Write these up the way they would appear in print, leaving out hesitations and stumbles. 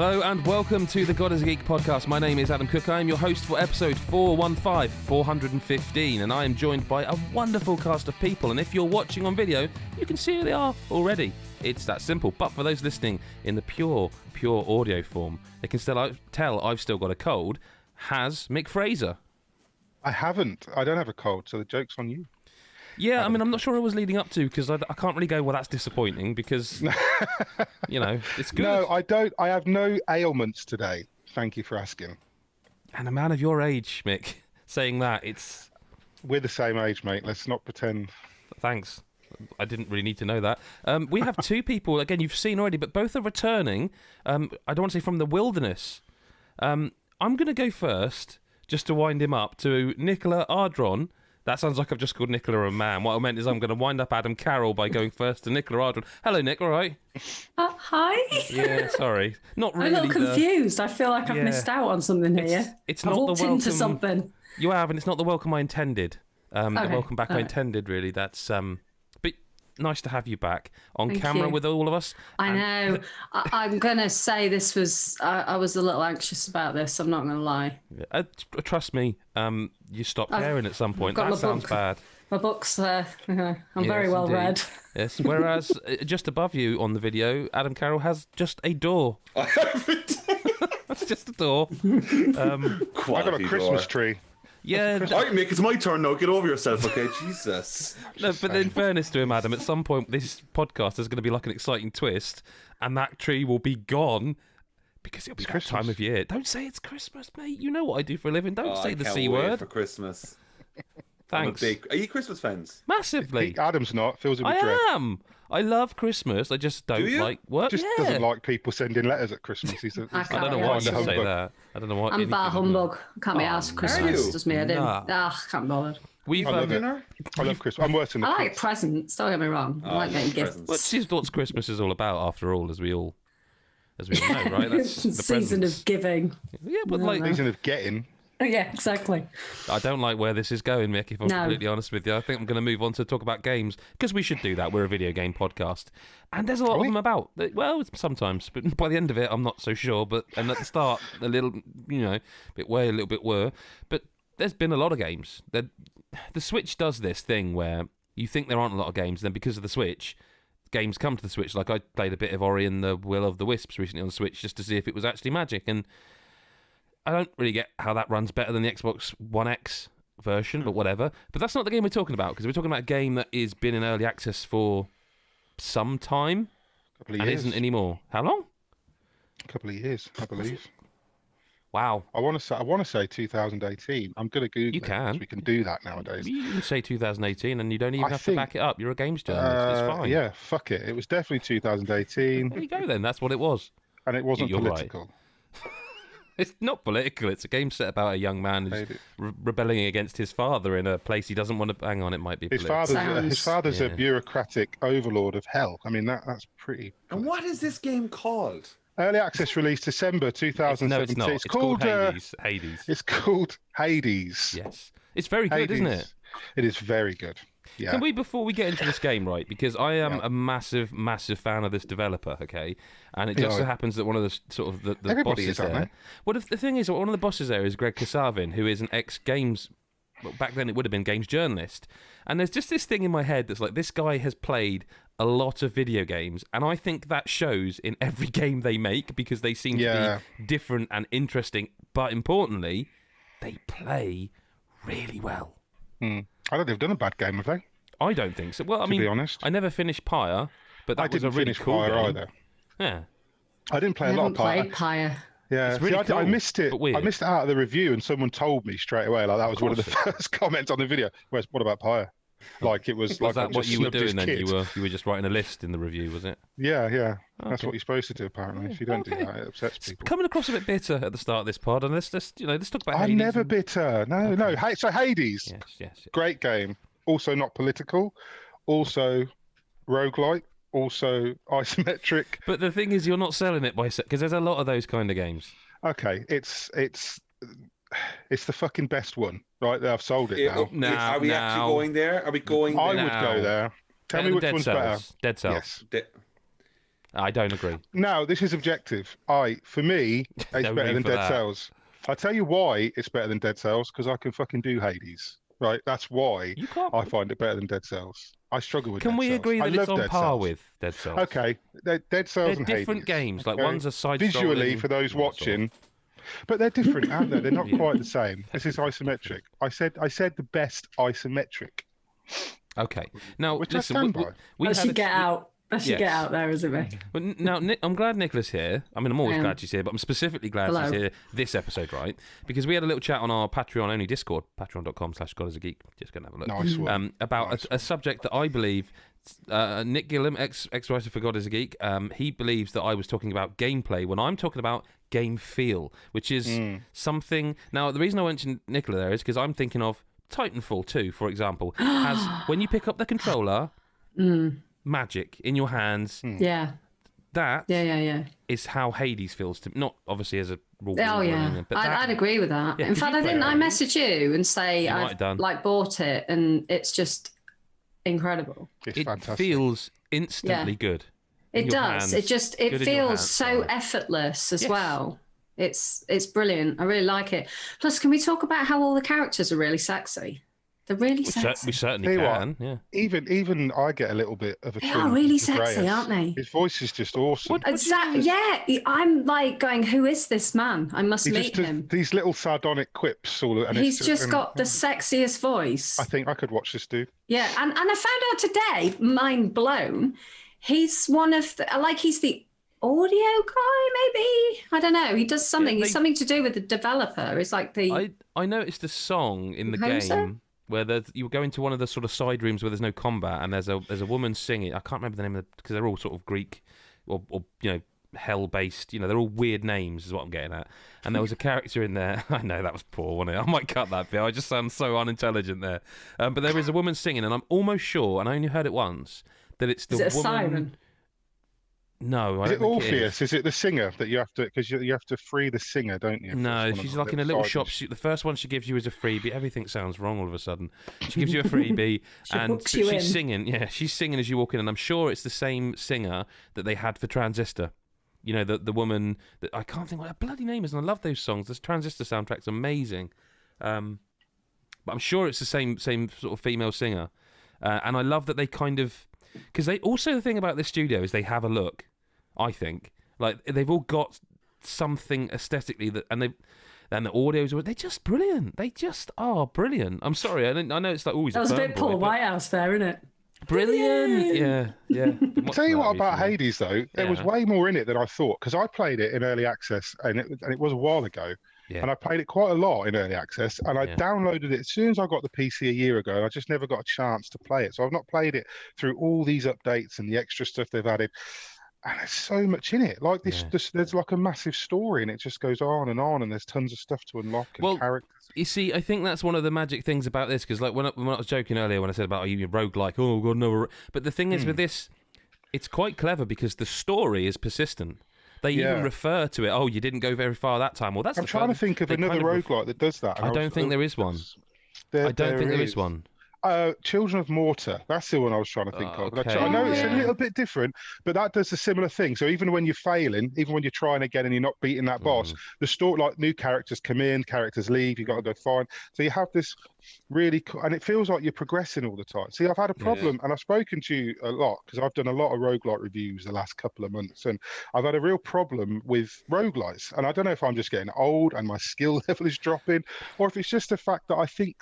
Hello and welcome to the God is a Geek podcast. My name is Adam Cook. I am your host for episode 415, and I am joined by a wonderful cast of people. And if you're watching on video, you can see who they are already. It's that simple. But for those listening in the pure audio form, they can still tell I've still got a cold. Has Mick Fraser? I haven't. I don't have a cold, so the joke's on you. Yeah, I mean, I'm not sure what I was leading up to, because I can't really go, well, that's disappointing, because, you know, it's good. No, I don't. I have no ailments today. Thank you for asking. And a man of your age, Mick, saying that, it's... We're the same age, mate. Let's not pretend. Thanks. I didn't really need to know that. We have two people, again, you've seen already, but both are returning. I don't want to say from the wilderness. I'm going to go first, just to wind him up, to Nicola Ardron. That sounds like I've just called Nicola a man. What I meant is I'm going to wind up Adam Carroll by going first to Nicola Ardron. Hello, Nick, all right? Hi. Yeah, sorry. Not really. I'm a little confused. I feel like I've missed out on something here. It's I've not walked the welcome into something. You have, and it's not the welcome I intended. The welcome back I Okay. intended, really. That's but nice to have you back on Thank camera you. with all of us. I know. I'm going to say this was... I was a little anxious about this. I'm not going to lie. Trust me, you stopped caring at some point. got That my sounds book. bad. My book's there. I'm very Yes, well indeed. read. Yes, whereas just above you on the video, Adam Carroll has just a door. That's just a door. I've got a Christmas tree. Yeah. All right, Mick, it's my turn now. Get over yourself, okay? Jesus. No, but in fairness to him, Adam, at some point this podcast is going to be like an exciting twist, and that tree will be gone because it'll be that Christmas. time of year. Don't say it's Christmas, mate. You know what I do for a living. Don't say I the can't C wait word. for Christmas. Thanks. Are you Christmas fans? Massively. Adam's not. Fills it with I dread. am. I love Christmas. I just don't Do you? like work. Just yeah. doesn't like people sending letters at Christmas. He's I I don't know Yeah, why it's you a say humbug. that. I don't know what. I'm a bar anything- humbug. Can't be asked for Christmas. you? Just me. I didn't. Nah. Can't be bothered. We've I love it. Dinner? I love Christmas. I'm worse than the I like kids. presents. Don't get me wrong. I like getting gifts. Well, this is what Christmas is all about, after all, as we all know, right? That's the Season presents. of giving. Yeah, but like, Season of getting. Yeah, exactly. I don't like where this is going, Mick, if I'm No. completely honest with you. I think I'm going to move on to talk about games, because we should do that. We're a video game podcast. And there's a lot of them about. Well, sometimes, but by the end of it, I'm not so sure. And at the start, a little, a little bit were. But there's been a lot of games. The Switch does this thing where you think there aren't a lot of games, then because of the Switch, games come to the Switch. Like, I played a bit of Ori and the Will of the Wisps recently on the Switch just to see if it was actually magic, and I don't really get how that runs better than the Xbox One X version, but whatever. But that's not the game we're talking about, because we're talking about a game that has been in early access for some time Couple of and years. isn't anymore. How long? Couple of years, I believe. Wow. I want to say 2018. I'm going to Google You it, can. 'cause we can do that nowadays. You can say 2018 and you don't even I have to think- back it up. You're a games journalist. It's fine. Yeah, fuck it. It was definitely 2018, There you go then. That's what it was. and it wasn't You're right. political. It's not political. It's a game set about a young man who's Maybe. rebelling against his father in a place he doesn't want to... Hang on, it might be His political. father's a Yeah. bureaucratic overlord of hell. I mean, that's pretty. And what is this game called? Early access release December 2017. No, it's not. It's called Hades. It's called Hades. Yes. It's very good, isn't it? It is very good. Yeah. Can we, before we get into this game, right, because I am a massive, massive fan of this developer, okay? And it just so happens that one of the sort of the Everybody bosses is, aren't there... they? Well, the thing is, one of the bosses there is Greg Kasavin, who is an ex-games... Well, back then it would have been games journalist. And there's just this thing in my head that's like, this guy has played a lot of video games, and I think that shows in every game they make, because they seem to be different and interesting, but importantly, they play really well. I don't think they've done a bad game, have they? I don't think so. Well, I To mean, be honest. I never finished Pyre, but that I was a didn't really finish cool Pyre game. either. Yeah. I didn't play I a lot haven't of Pyre. played Pyre. Yeah, It's really I cool, missed it. but weird. I missed it out of the review, and someone told me straight away. Like that was one of the first comments on the video. Whereas, what about Pyre? Like it was. Was like I that what just you were snubbed his doing then? kid. You were just writing a list in the review, was it? Yeah. That's Okay. what you're supposed to do. Apparently, if you don't Okay. do that, it upsets people. Coming across a bit bitter at the start of this pod, and let's talk about I'm Hades never and- bitter. No. So Hades, Yes. great game. Also not political. Also roguelike. Also isometric. But the thing is, you're not selling it by because there's a lot of those kind of games. Okay, it's the fucking best one, right? I've sold it now. Now- Are we now- actually going there? Are we going I there? would go there. Tell me which Dead one's Cells. better. Dead Cells. Yes. I don't agree. No, this is objective. For me, it's No better need than for Dead that. Cells. I'll tell you why it's better than Dead Cells, because I can fucking do Hades. Right? That's why You can't. I find it better than Dead Cells. I struggle with Can Dead we Cells. agree I that it's love on Dead par Cells. with Dead Cells? Okay, Dead Cells They're and different Hades. games. Like Okay? one's a side Visually, for those watching, but they're different, aren't they? They're not Yeah. quite the same. This is isometric. I said the best isometric. Okay. Now, Which I listen, stand by. we That had should a- get out. That should Yes. get out there, isn't it? But now, Nick, I'm glad Nicola's here. I mean, I'm always I am. glad she's here, but I'm specifically glad Hello. she's here this episode, right? Because we had a little chat on our Patreon-only Discord, patreon.com/GodIsAGeek. Just going to have a look. Nice one. About Nice a subject that I believe Nick Gillum, ex-writer for God is a Geek, he believes that I was talking about gameplay when I'm talking about game feel, which is something... Now, the reason I mentioned Nicola there is because I'm thinking of Titanfall 2, for example, has when you pick up the controller, magic in your hands. Yeah. That Yeah. is how Hades feels to not obviously as a rule. Oh yeah, but that, I'd agree with that. Yeah, In 'cause fact, you I play didn't. I Hades. messaged you and say You might I've have done. like bought it, and it's just incredible. It's it fantastic. feels instantly good. in It your does. hands. It just Good in your feels hands, so sorry. effortless as Yes. well. It's brilliant. I really like it. Plus, can we talk about how all the characters are really sexy? They're really sexy. We certainly Tell you what, can. Yeah. Even I get a little bit of a They twinge are really with sexy, Reyes. aren't they? His voice is just awesome. What do you Exactly. Yeah, I'm like going, who is this man? I must He meet just does him. these little sardonic quips all, and He's it's just got the sexiest voice. I think I could watch this dude. Yeah, and I found out today, mind blown, he's one of the, like he's the audio guy, maybe? I don't know. He does something. Yeah, He's something to do with the developer. It's like the I noticed a song in the Composer? game where you go into one of the sort of side rooms where there's no combat, and there's a woman singing. I can't remember the name of because they're all sort of Greek or hell based. They're all weird names, is what I'm getting at. And there was a character in there. I know that was poor, wasn't it? I might cut that bit. I just sound so unintelligent there. But there is a woman singing, and I'm almost sure, and I only heard it once, that it's the is it a woman. siren? No, I Is don't it think it is. Orpheus? Is it the singer that you have to? Because you have to free the singer, don't you? No, It's one of she's the like in a little side shop. missions. The first one she gives you is a freebie. Everything sounds wrong all of a sudden. She gives you a freebie, She and hooks you she's in. singing. Yeah, she's singing as you walk in, and I'm sure it's the same singer that they had for Transistor. The woman that I can't think what her bloody name is, and I love those songs. This Transistor soundtrack's amazing, but I'm sure it's the same sort of female singer, and I love that they kind of because they also the thing about this studio is they have a look. I think like they've all got something aesthetically that, and the audios they're just brilliant. They just are brilliant. I'm sorry, I know it's like always That was a bit Paul Whitehouse there, isn't it? brilliant. Yeah. Been I'll tell you watching what that about recently. Hades though. There was Yeah. way more in it than I thought because I played it in early access and it was a while ago. Yeah. And I played it quite a lot in early access, and I Yeah. downloaded it as soon as I got the PC a year ago. And I just never got a chance to play it, so I've not played it through all these updates and the extra stuff they've added. And there's so much in it. Like Yeah. there's like a massive story, and it just goes on, and there's tons of stuff to unlock and Well, characters. You see, I think that's one of the magic things about this, because like when I was joking earlier when I said about you roguelike, oh god no, but the thing is with this, it's quite clever because the story is persistent. They even Yeah. refer to it. Oh, you didn't go very far that time. Well, that's I'm the trying to fun- think of they another kind of roguelike that does that. and I was- don't think there is one. There, I don't think there is one. Children of Mortar. That's the one I was trying to think of. And Okay. I know it's a Yeah. little bit different, but that does a similar thing. So even when you're failing, even when you're trying again and you're not beating that boss, the story, like new characters come in, characters leave, you've got to go find. So you have this really, and it feels like you're progressing all the time. See, I've had a problem, and I've spoken to you a lot because I've done a lot of roguelike reviews the last couple of months, and I've had a real problem with roguelites. And I don't know if I'm just getting old and my skill level is dropping, or if it's just the fact that I think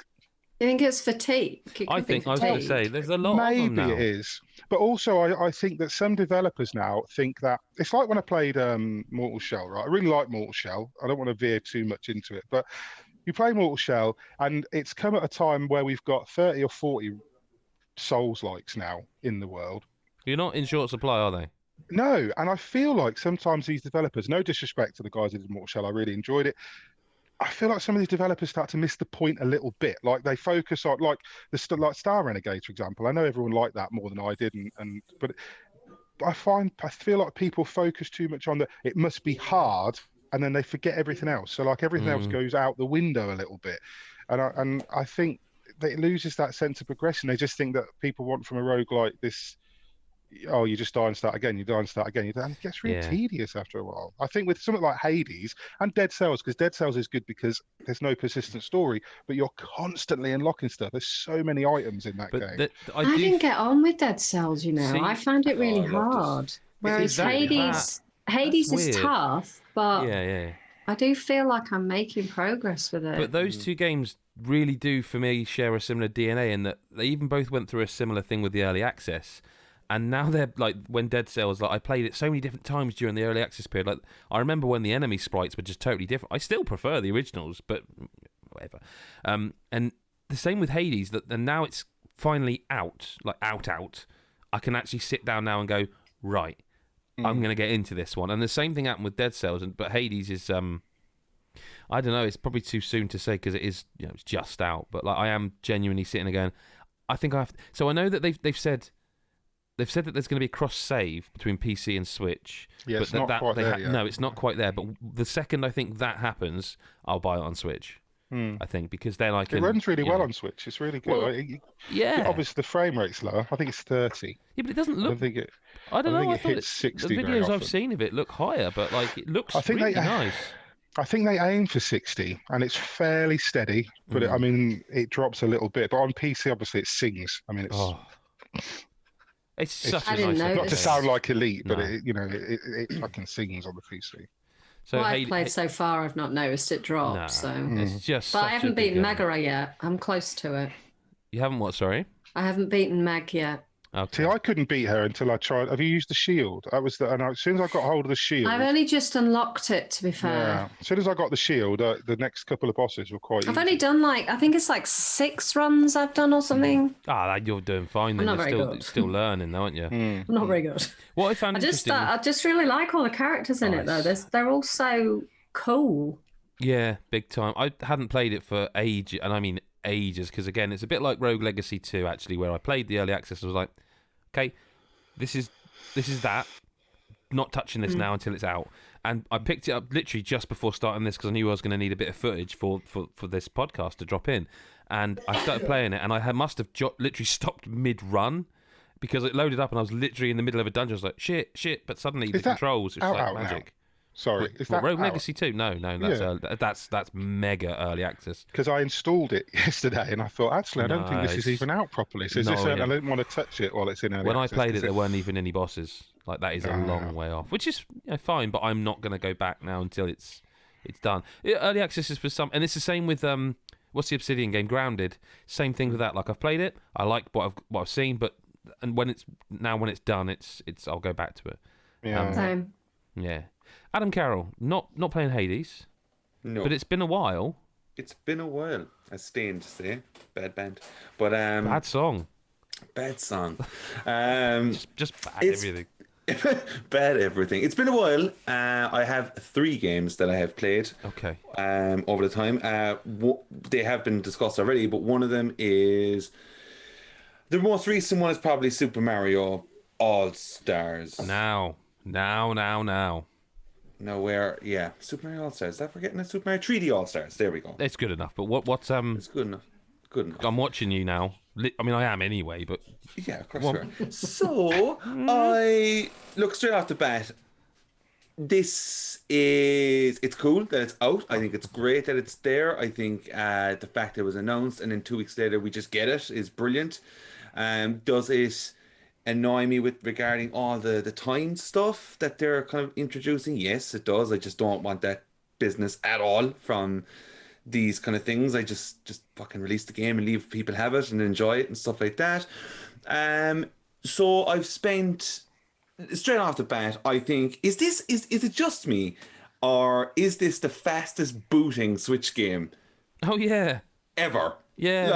You think it's fatigue? It could I be think I was going to fatigue. say there's a lot of maybe them now. it is, but also I think that some developers now think that it's like when I played Mortal Shell, right? I really like Mortal Shell. I don't want to veer too much into it, but you play Mortal Shell, and it's come at a time where we've got 30 or 40 Souls-likes now in the world. You're not in short supply, are they? No, and I feel like sometimes these developers, no disrespect to the guys who did Mortal Shell, I really enjoyed it. I feel like some of these developers start to miss the point a little bit. Like they focus on like Star Renegade, for example. I know everyone liked that more than I did, but I feel like people focus too much on it must be hard, and then they forget everything else. So like everything else goes out the window a little bit, and I think that it loses that sense of progression. They just think that people want from a roguelike this oh, you just die and start again, you die and start again, and it gets really Yeah. tedious after a while. I think with something like Hades and Dead Cells, because Dead Cells is good because there's no persistent story, but you're constantly unlocking stuff. There's so many items in that game. I didn't get on with Dead Cells, you know. See, I found it really I loved it. hard. Whereas that- Hades is weird. tough, but Yeah. I do feel like I'm making progress with it. But those two games really do, for me, share a similar DNA in that they even both went through a similar thing with the early access. And now they're like, when Dead Cells, like I played it so many different times during the early access period. Like I remember when the enemy sprites were just totally different. I still prefer the originals, but whatever. And the same with Hades. That and now it's finally out, like out. I can actually sit down now and go, right, I'm going to get into this one. And the same thing happened with Dead Cells, but Hades is I don't know. It's probably too soon to say because it is, you know, it's just out. But like I am genuinely sitting there going, I think I have. So I know that they've said. They've said that there's going to be a cross-save between PC and Switch. Yeah, but it's not quite there yet. No, it's not quite there. But the second I think that happens, I'll buy it on Switch. I think because then I can. It runs really well know. on Switch. It's really good. Well, yeah. Obviously, the frame rate's lower. I think it's 30. Yeah, but it doesn't I look. don't think it. I don't I know. think I it thought hits 60 the very videos I've often. seen of it look higher, but like it looks I think really they- nice. I think they aim for 60, and it's fairly steady. But I mean, it drops a little bit. But on PC, obviously, it sings. I mean, it's. Oh. It's such I a didn't nice. know Not to this. sound like elite, but No. it fucking sings on the PC. So what I've Hades- played so far, I've not noticed it drop. Nah, So, it's just. but I such a haven't good beaten game. Megara yet. I'm close to it. You haven't what? Sorry. I haven't beaten Meg yet. Okay. See, I couldn't beat her until I tried. Have you used the shield? That was and as soon as I got hold of the shield. I've only just unlocked it, to be fair. Yeah. As soon as I got the shield, the next couple of bosses were quite I've easy. only done I think it's like 6 runs I've done or something. You're doing fine. Then I'm you're not very good. still learning, though, aren't you? I'm not very good. What I found interesting. I just really like all the characters in it, though. They're all so cool. Yeah, big time. I hadn't played it for ages, and I mean ages, because again, it's a bit like Rogue Legacy 2, actually, where I played the early access and was like, okay, this is that. Not touching this now until it's out. And I picked it up literally just before starting this because I knew I was going to need a bit of footage for this podcast to drop in. And I started playing it, and I must have literally stopped mid-run because it loaded up, and I was literally in the middle of a dungeon. I was like, shit, but suddenly the that controls, it's out like now? magic. Sorry, is that Rogue out? Legacy 2? No, that's mega early access. Because I installed it yesterday and I thought, actually, I don't think this is even out properly. So No, I yeah. didn't want to touch it while it's in early When I access, played it, 'cause there weren't even any bosses. Like that is a long way off, which is fine. But I'm not going to go back now until it's done. Early access is for some, and it's the same with what's the Obsidian game, Grounded. Same thing with that. Like I've played it, I like what I've seen, but when it's done, it's I'll go back to it. Yeah. Same. Yeah. Adam Carroll, not playing Hades, No, but it's been a while. it's been a while. As Stain to say, bad band, but Bad song, bad song. just bad It's- everything. Bad everything. It's been a while. I have 3 games that I have played Okay. over the time. They have been discussed already, but one of them is the most recent one is probably Super Mario All Stars. Now. Yeah, Super Mario All Stars. Is that forgetting it? Super Mario 3D All Stars. There we go. It's good enough. But what's It's good enough. Good enough. I'm watching you now. I mean, I am anyway, but Yeah, of course you are. So, I look straight off the bat. It's cool that it's out. I think it's great that it's there. I think the fact that it was announced and then 2 weeks later we just get it is brilliant. Does it annoy me regarding all the time stuff that they're kind of introducing? Yes, it does. I just don't want that business at all from these kind of things. I just fucking release the game and leave people have it and enjoy it and stuff like that. So I've spent straight off the bat, I think, is it just me, or is this the fastest booting Switch game oh yeah, ever? Yeah.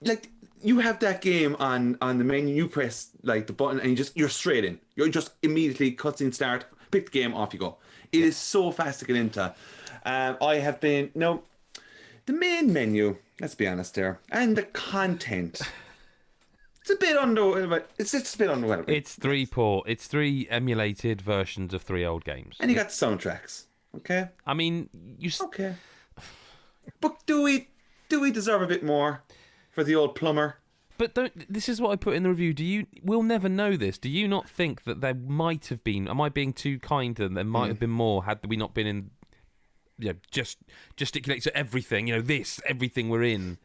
Like you have that game on the menu, you press like the button and you're straight in. You're just immediately cutscene start, pick the game, off you go. It is so fast to get into. I have been the main menu, let's be honest there, and the content. It's a bit underwhelming. It's just a bit underwhelming. It's 3 emulated versions of 3 old games. And you got the soundtracks. Okay. I mean, Okay. But do we deserve a bit more for the old plumber? But this is what I put in the review. We'll never know this. Do you not think that there might have been? Am I being too kind to them? There might have been more had we not been in. Just gesticulate to everything. Everything we're in.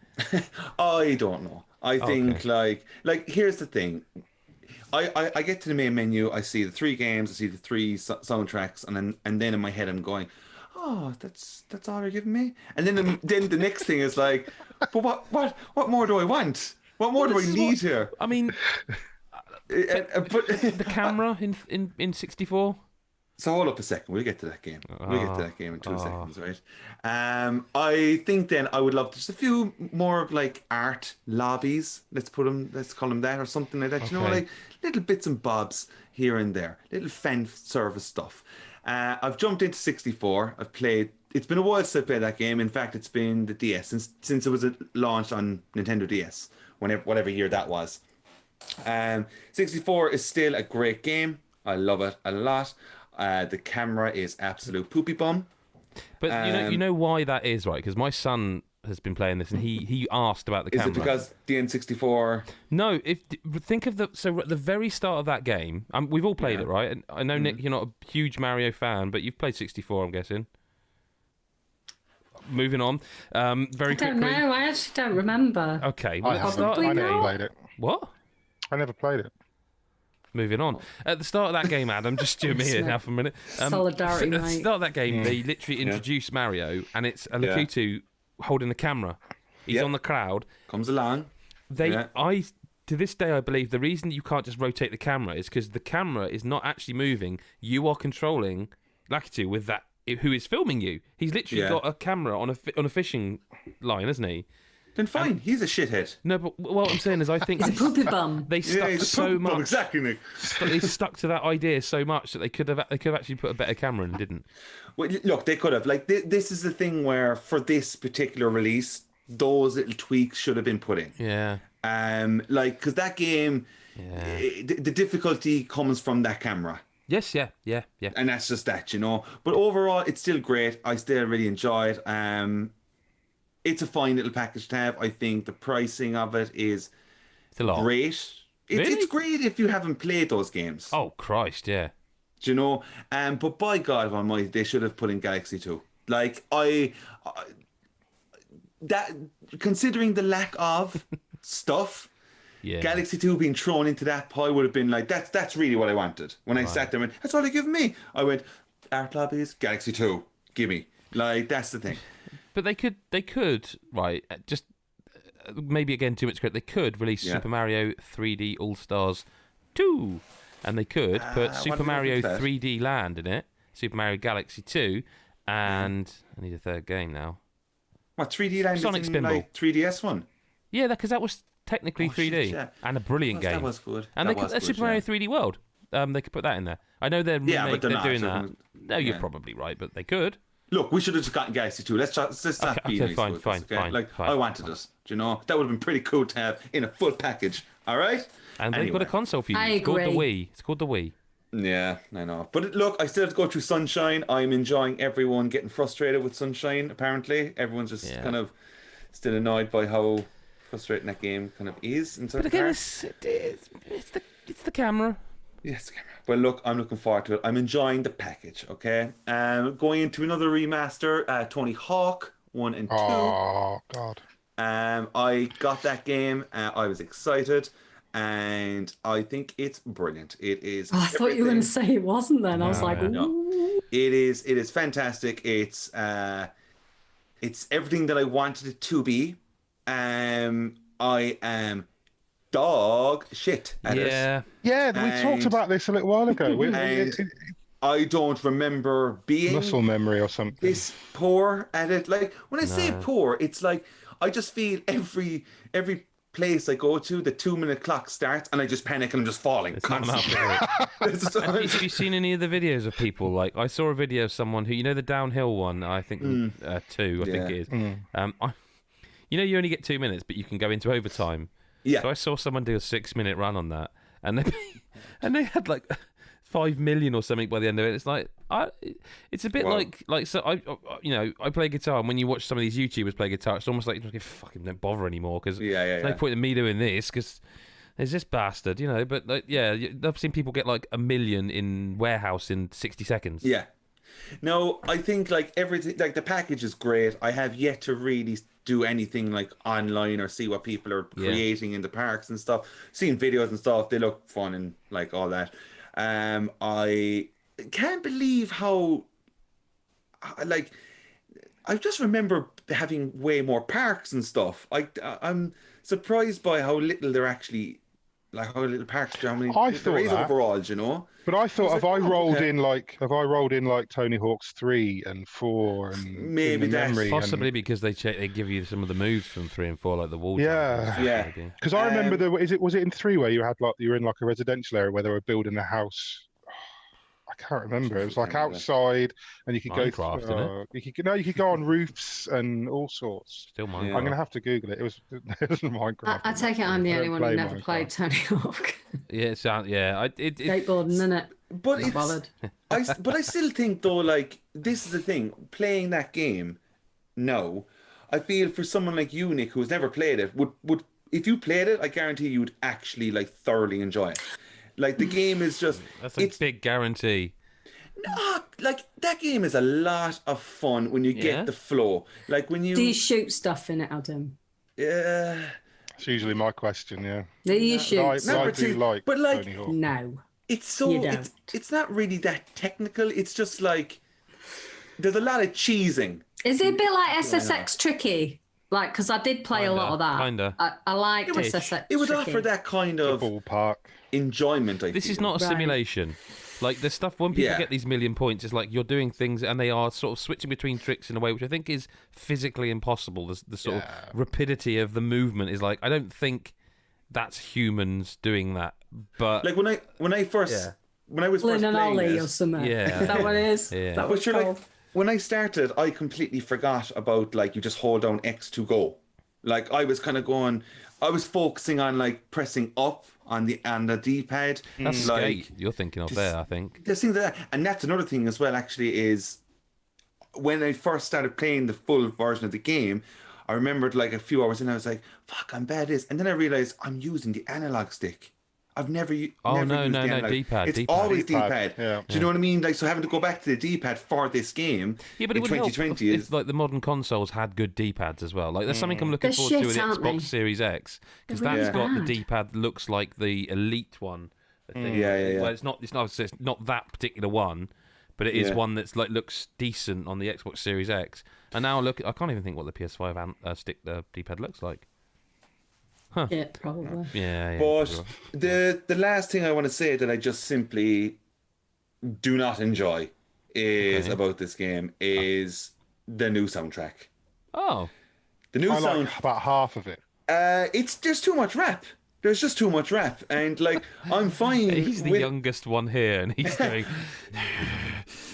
I don't know. I think like here's the thing. I get to the main menu. I see the 3 games. I see the 3 soundtracks, and then in my head I'm going, oh, that's all you're giving me. And then the next thing is like, but what more do I want? What more do I need here? I mean, the camera in 64. So hold up a second. We'll get to that game. We'll get to that game in 2 seconds, right? I think then I would love just a few more like art lobbies. Let's call them that or something like that. Okay. Like little bits and bobs here and there, little fan service stuff. I've jumped into 64. I've played. It's been a while since I played that game. In fact, it's been the DS since it was launched on Nintendo DS, whatever year that was. 64 is still a great game. I love it a lot. The camera is absolute poopy bum. But you know why that is, right? Because my son has been playing this, and he asked about the camera. Is it because the N64? No. Think of at the very start of that game. We've all played it, right? And I know Nick, you're not a huge Mario fan, but you've played 64, I'm guessing. Moving on, very quickly. I don't know. I actually don't remember. Okay, I never played it. What? I never played it. Moving on. At the start of that game, Adam, just do me here now for a minute. Solidarity, mate. At the start of that game, they literally introduce Mario, and it's a Lakutu holding the camera. He's on the cloud. Comes along. To this day, I believe the reason you can't just rotate the camera is because the camera is not actually moving. You are controlling Lakutu with that, who is filming you. He's literally got a camera on a fishing line, hasn't he? Then fine, he's a shithead. No, but what I'm saying is I think... He's a poopy bum. They stuck so much... Exactly, Nick. They stuck to that idea so much that they could have actually put a better camera and didn't. Well, look, they could have. Like, this is the thing where, for this particular release, those little tweaks should have been put in. Yeah. Because that game, the difficulty comes from that camera. Yes, yeah. And that's just that, But overall, it's still great. I still really enjoy it. It's a fine little package to have. I think the pricing of it is great. It's great if you haven't played those games. Oh, Christ, yeah. Do but by God Almighty, they should have put in Galaxy 2. Like, that considering the lack of stuff, Galaxy 2 being thrown into that pie would have been like, that's really what I wanted. When I sat there and went, that's all they give me. I went, art lobbies, Galaxy 2, gimme. Like, that's the thing. But they could, right, just maybe again too much credit, they could release Super Mario 3D All-Stars 2, and they could put Super Mario 3D Land in it, Super Mario Galaxy 2, and I need a third game now. What, 3D Land Sonic is in, Spinball. like, 3DS one? Yeah, because that was technically 3D, and a brilliant game. That was good. And Super Mario 3D World, they could put that in there. I know they're doing that. No, you're probably right, but they could. Look, we should have just gotten Galaxy 2. Let's not be fine. I wanted it. That would have been pretty cool to have in a full package. All right? And they've got a console for you. It's called the Wii. Yeah, I know. But look, I still have to go through Sunshine. I'm enjoying everyone getting frustrated with Sunshine, apparently. Everyone's just kind of still annoyed by how frustrating that game kind of is. In certain parts. It's the camera. Yes, well, look, I'm looking forward to it. I'm enjoying the package, okay? Going into another remaster, Tony Hawk 1 and 2. Oh, God. I got that game. I was excited, and I think it's brilliant. It is. Oh, I thought you were going to say it wasn't then. I was like, ooh. No. It is fantastic. It's everything that I wanted it to be. I am dog shit at it. Yeah, we talked about this a little while ago. I don't remember being muscle memory or something this poor at it. Like, when I say poor, it's like I just feel every place I go to, the 2-minute clock starts and I just panic and I'm just falling constantly. Have you seen any of the videos of people? Like, I saw a video of someone who, the downhill one, I think 2, I think it is. You only get 2 minutes, but you can go into overtime. Yeah. So I saw someone do a 6-minute run on that, and they had like 5 million or something by the end of it. It's like it's a bit like so. I play guitar, and when you watch some of these YouTubers play guitar, it's almost like you fucking don't bother anymore because there's no point in me doing this because there's this bastard, But I've seen people get like 1 million in warehouse in 60 seconds. Yeah. No, I think like everything, like the package is great. I have yet to really do anything like online or see what people are creating in the parks and stuff. Seeing videos and stuff, they look fun and like all that. I can't believe how like I just remember having way more parks and stuff. I'm surprised by how little they're actually like how little parks. How many there is overall, But I thought, have I rolled in like Tony Hawk's 3 and 4 and maybe that's possibly because they give you some of the moves from 3 and 4, like the wall. Yeah. Because I remember was it in 3 where you were in like a residential area where they were building a house. I can't remember. It was like outside, and you could Minecraft, go. You could go on roofs and all sorts. Still Minecraft. I'm gonna have to Google it. It was Minecraft. I take it I'm the only one who never played Tony Hawk. Skateboarding, isn't it? But it's bothered. But I still think though, like this is the thing. Playing that game, no, I feel for someone like you, Nick, who's never played it, would if you played it, I guarantee you'd actually like thoroughly enjoy it. Like the game is just that's a big guarantee. No, like that game is a lot of fun when you get the flow. Like when you do you shoot stuff in it, Adam? Yeah, it's usually my question. Yeah, do you shoot? I do like, but like Tony Hawk. No, it's so it's not really that technical. It's just like there's a lot of cheesing. Is it a bit like SSX Tricky? Like, because I did play a lot of that. Kinda. I liked SSX. It would offer that kind of ballpark enjoyment. This is not a simulation. Like the stuff when people get these 1 million points, it's like you're doing things and they are sort of switching between tricks in a way which I think is physically impossible. The sort of rapidity of the movement is like I don't think that's humans doing that. But like when I was first playing this, or something. Yeah, is that what it is? Yeah. That was like when I started, I completely forgot about like you just hold down X to go. Like I was kind of I was focusing on like pressing up on the D-pad. That's like, Skate you're thinking of there, I think. There's things like that. And that's another thing as well, actually, is when I first started playing the full version of the game, I remembered like a few hours in, I was like, fuck, I'm bad at this. And then I realized I'm using the analog stick. I've never used no, D-pad. It's D-pad. always D-pad. Yeah. Do you know what I mean? Like, so having to go back to the D-pad for this game but it in would 2020 help is if like the modern consoles had good D-pads as well. Like there's something I'm looking forward to with Xbox Series X because that's got the D-pad looks like the Elite one. I think. Well, it's not that particular one, but it is one that's like looks decent on the Xbox Series X. And now I can't even think what the PS5 stick D-pad looks like. Huh. Yeah, probably. Yeah. But the last thing I want to say that I just simply do not enjoy is about this game is the new soundtrack. Oh. The new sound. Like about half of it. There's too much rap. There's just too much rap, and like I'm fine. He's the youngest one here, and he's going.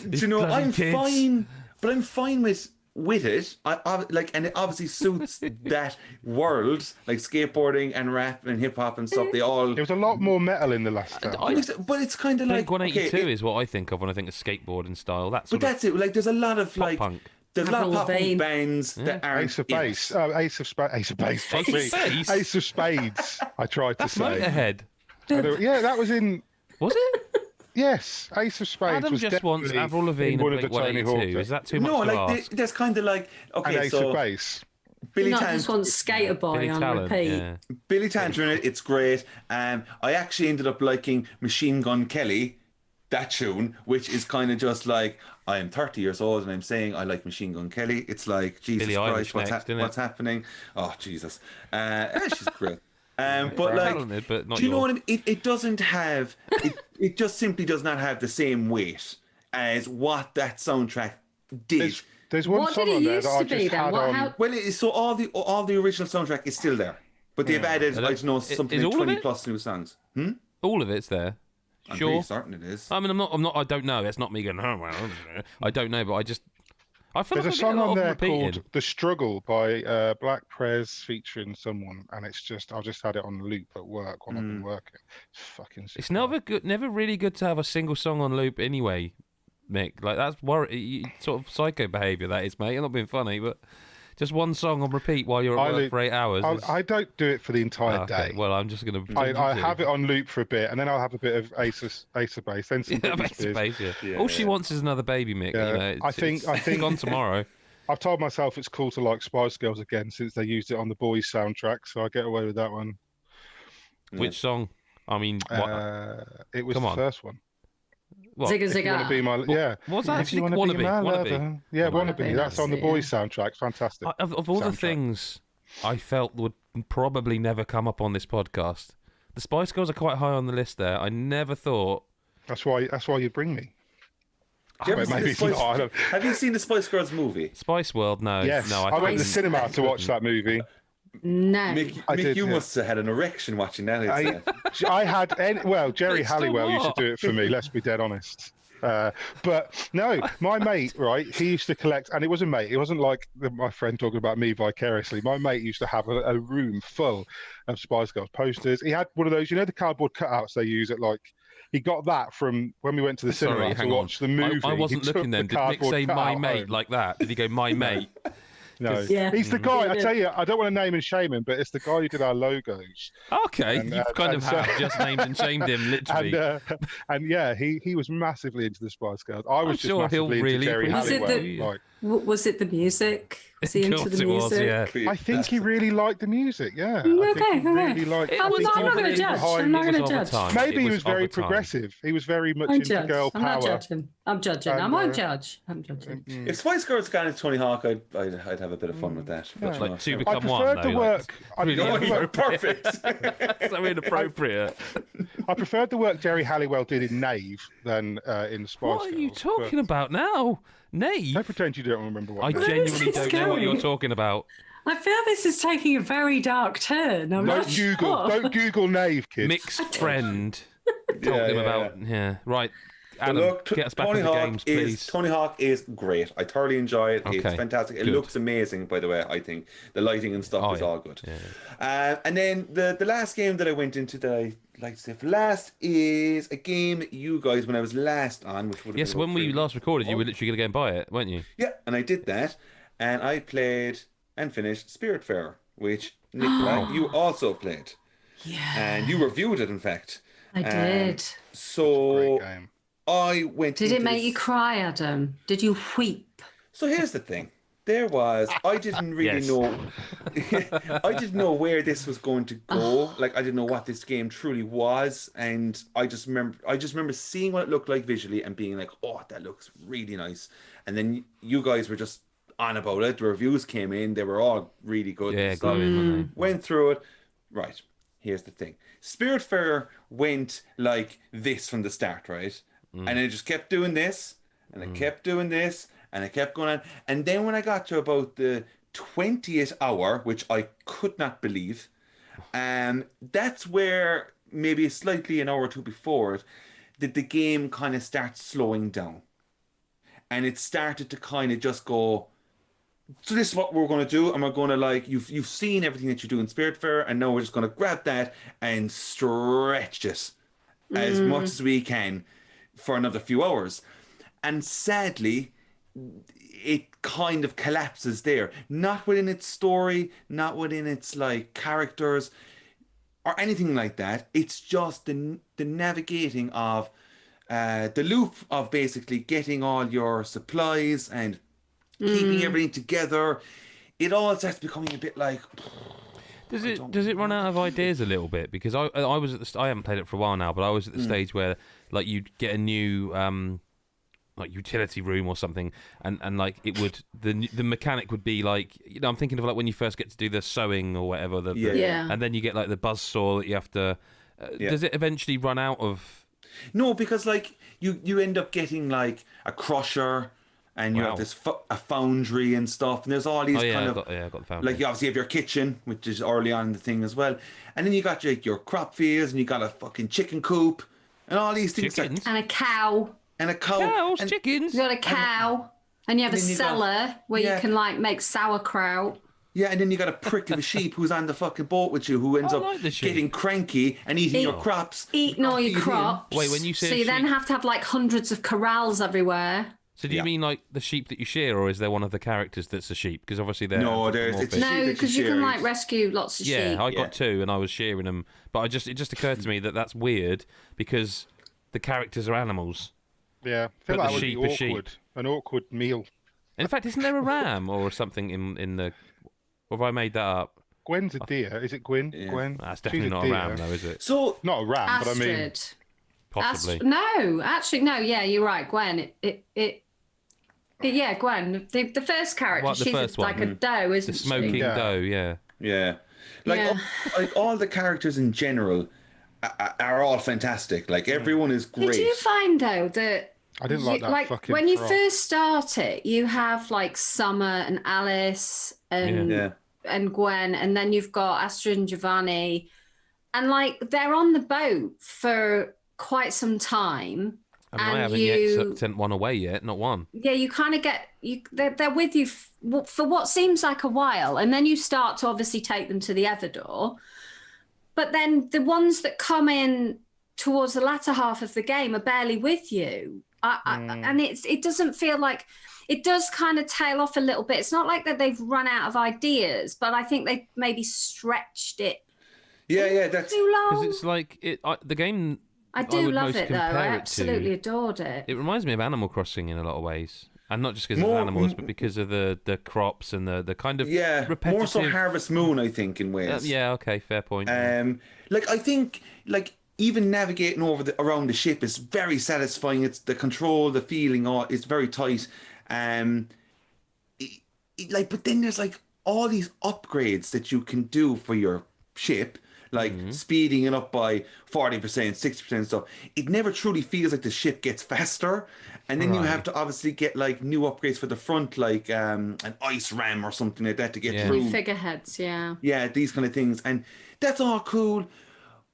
I'm fine, but I'm fine with it. I like, and it obviously suits that world, like skateboarding and rap and hip hop and stuff. There was a lot more metal in the last time. But it's kind of like Blink-182 is what I think of when I think of skateboarding style. That's it. Like, there's a lot of like punk. There's a lot of pop punk bands that aren't Ace of Base. Ace of Spades. I tried to say. Motorhead. Yeah, that was in. Was it? Yes, Ace of Spades. Adam was just wants Avril Lavigne and Blink-182. Is that too much to ask? There's kind of like and Ace of Base. Billy just wants Skater Boy on repeat. Yeah. Billy Talent in it. It's great. I actually ended up liking Machine Gun Kelly, that tune, which is kind of just like I am 30 years old and I'm saying I like Machine Gun Kelly. It's like Jesus Billie Christ, Eilish what's happening? Oh Jesus, she's great. But like, talented, but not do you know what I mean? It doesn't have. It just simply does not have the same weight as what that soundtrack did. There's one song on there that I just had on. Well, so all the original soundtrack is still there, but they've added something like 20 plus new songs. All of it's there. I'm pretty certain it is. I mean, I'm not. I don't know. It's not me going. Oh, well, I don't know, but I feel There's like a song on there repeating. called "The Struggle" by Black Prez featuring someone, and it's just I've just had it on loop at work when I've been working. It's fucking. It's superb. never really good to have a single song on loop anyway, Mick. Like that's sort of psycho behaviour that is, mate. I'm not being funny, but just one song on repeat while you're at work for 8 hours. I don't do it for the entire day. Well, I'm just going to. I have it on loop for a bit, and then I'll have a bit of Ace of Base, then some Britney Spears. Yeah. All she wants is another baby, Mick. Yeah. You know, I think gone tomorrow. I've told myself it's cool to like Spice Girls again since they used it on the Boys soundtrack, so I get away with that one. Which song? I mean, it was the first one. What? Zigga Zigga. Yeah. What's that actually? Wannabe. Yeah, Wannabe. That's on the Boys soundtrack. Fantastic. Of all the things I felt would probably never come up on this podcast, the Spice Girls are quite high on the list there. I never thought. That's why you bring me. Have you seen the Spice Girls movie? Spice World? No. Yes. No, I went to the cinema to watch that movie. No. Mick, you must have had an erection watching that. I had Jerry Halliwell used to do it for me. Let's be dead honest. But no, my mate, right? He used to collect, and it was a mate. It wasn't like my friend talking about me vicariously. My mate used to have a room full of Spice Girls posters. He had one of those, the cardboard cutouts they use at like. He got that from when we went to the cinema to watch the movie. I wasn't looking then. Did Mick say "my mate" like that? Did he go "my mate"? No, he's the guy. I tell you, I don't want to name and shame him, but it's the guy who did our logos. Okay, you've kind of just named and shamed him, literally. And yeah, he was massively into the Spice Girls. I was just massively into Jerry Halliwell. Was it the music? Was he into the music? I think he really liked the music. Yeah. Okay. He really liked. I'm not going to judge. I'm not going to judge. Maybe he was very progressive. He was very much into girl power. I'm not judging. I'm judging. I won't judge. I'm judging. If Spice Girls got into Tony Hawk, I'd have a bit of fun with that. Yeah. Like two I become one. preferred the work. Really perfect. So inappropriate. I preferred the work Jerry Halliwell did in Knave than in Spice Girls. What are you talking about now? Knave? Don't pretend you don't remember what I genuinely don't know what you're talking about. I feel this is taking a very dark turn. Don't Google Knave, kids. Mick's friend told him about. Yeah, right. Adam, look, get us back into the games, please. Tony Hawk is great. I thoroughly enjoy it. Okay. It's fantastic. It looks amazing, by the way, I think. The lighting and stuff is all good. Yeah. And then the last game that I went into that I like to say for last is a game you guys, when I was last on, which would have been when we last recorded, you were literally going to go and buy it, weren't you? Yeah, and I did that. And I played and finished Spiritfarer, which, Nicola, you also played. Yeah. And you reviewed it, in fact. I did. So great game. I went. Did it make you cry, Adam? Did you weep? So here's the thing. I didn't really know. I didn't know where this was going to go. Like, I didn't know what this game truly was, and I just remember seeing what it looked like visually and being like, "Oh, that looks really nice." And then you guys were just on about it. The reviews came in; they were all really good. Yeah, went through it. Right. Here's the thing. Spiritfarer went like this from the start, right? And I just kept doing this, and I kept doing this, and I kept going on. And then when I got to about the 20th hour, which I could not believe, that's where maybe slightly an hour or two before it, did the game kind of start slowing down. And it started to kind of just go, so this is what we're going to do, and we're going to, like, you've seen everything that you do in Spiritfarer, and now we're just going to grab that and stretch it as much as we can for another few hours. And sadly, it kind of collapses there. Not within its story, not within its, like, characters, or anything like that. It's just the navigating of the loop of basically getting all your supplies and keeping everything together. It all starts becoming a bit like... Does it run out of ideas a little bit? Because I was at I haven't played it for a while now, but I was at the stage where, like, you'd get a new like utility room or something, and like it would the mechanic would be like, I'm thinking of like when you first get to do the sewing or whatever, and then you get like the buzzsaw that you have to. Does it eventually run out of? No, because like you end up getting like a crusher. And you have this a foundry and stuff, and there's all these kind of got the foundry. Like you obviously have your kitchen, which is early on in the thing as well, and then you got your crop fields, and you got a fucking chicken coop, and all these things. Chickens? And a cow. And a cow. Cows, chickens. You got a cow. And you have a then you cellar where you can like make sauerkraut. Yeah, and then you got a prick of a sheep who's on the fucking boat with you, who ends up getting cranky and eating your crops. Eating all your crops. Wait, when you say so you then have to have like hundreds of corrals everywhere. So do you mean like the sheep that you shear, or is there one of the characters that's a sheep? Because obviously they're no, because you can like rescue lots of sheep. Yeah, I got 2 and I was shearing them, but it just occurred to me that that's weird because the characters are animals. Yeah, I feel But like the that sheep would are be sheep. awkward. An awkward meal. In fact, isn't there a ram or something in the? Or have I made that up? Gwen's a deer. Is it Gwen? Yeah. Gwen. That's definitely not a ram, though, is it? So not a ram, Astrid. but I mean, possibly. No, actually, no. Yeah, you're right, Gwen. Yeah, Gwen. The first character, What, the she's first like one? a doe, isn't The smoking she? doe, yeah. Yeah. Like all the characters in general are all fantastic. Like everyone is great. Did you find though that I didn't like that fucking when you frog. first start it, you have like Summer and Alice and Gwen, and then you've got Astrid and Giovanni, and like they're on the boat for quite some time. I mean, I haven't yet sent one away yet, not one. Yeah, you kind of they're with you for what seems like a while, and then you start to obviously take them to the Everdoor. But then the ones that come in towards the latter half of the game are barely with you. And it doesn't feel like, it does kind of tail off a little bit. It's not like that they've run out of ideas, but I think they maybe stretched it. Yeah, that's too long. Because it's like the game. I do would love most it though. I compare it absolutely to. adored it. It reminds me of Animal Crossing in a lot of ways, and not just because of animals, but because of the crops and the kind of repetitive. More so Harvest Moon, I think, in ways. Yeah, okay, fair point. Like I think like even navigating around the ship is very satisfying. It's the control, the feeling, it's very tight. But then there's like all these upgrades that you can do for your ship. Like speeding it up by 40%, 60% stuff. It never truly feels like the ship gets faster. And then you have to obviously get like new upgrades for the front, like an ice ram or something like that to get through. Figureheads, yeah. Yeah, these kind of things. And that's all cool.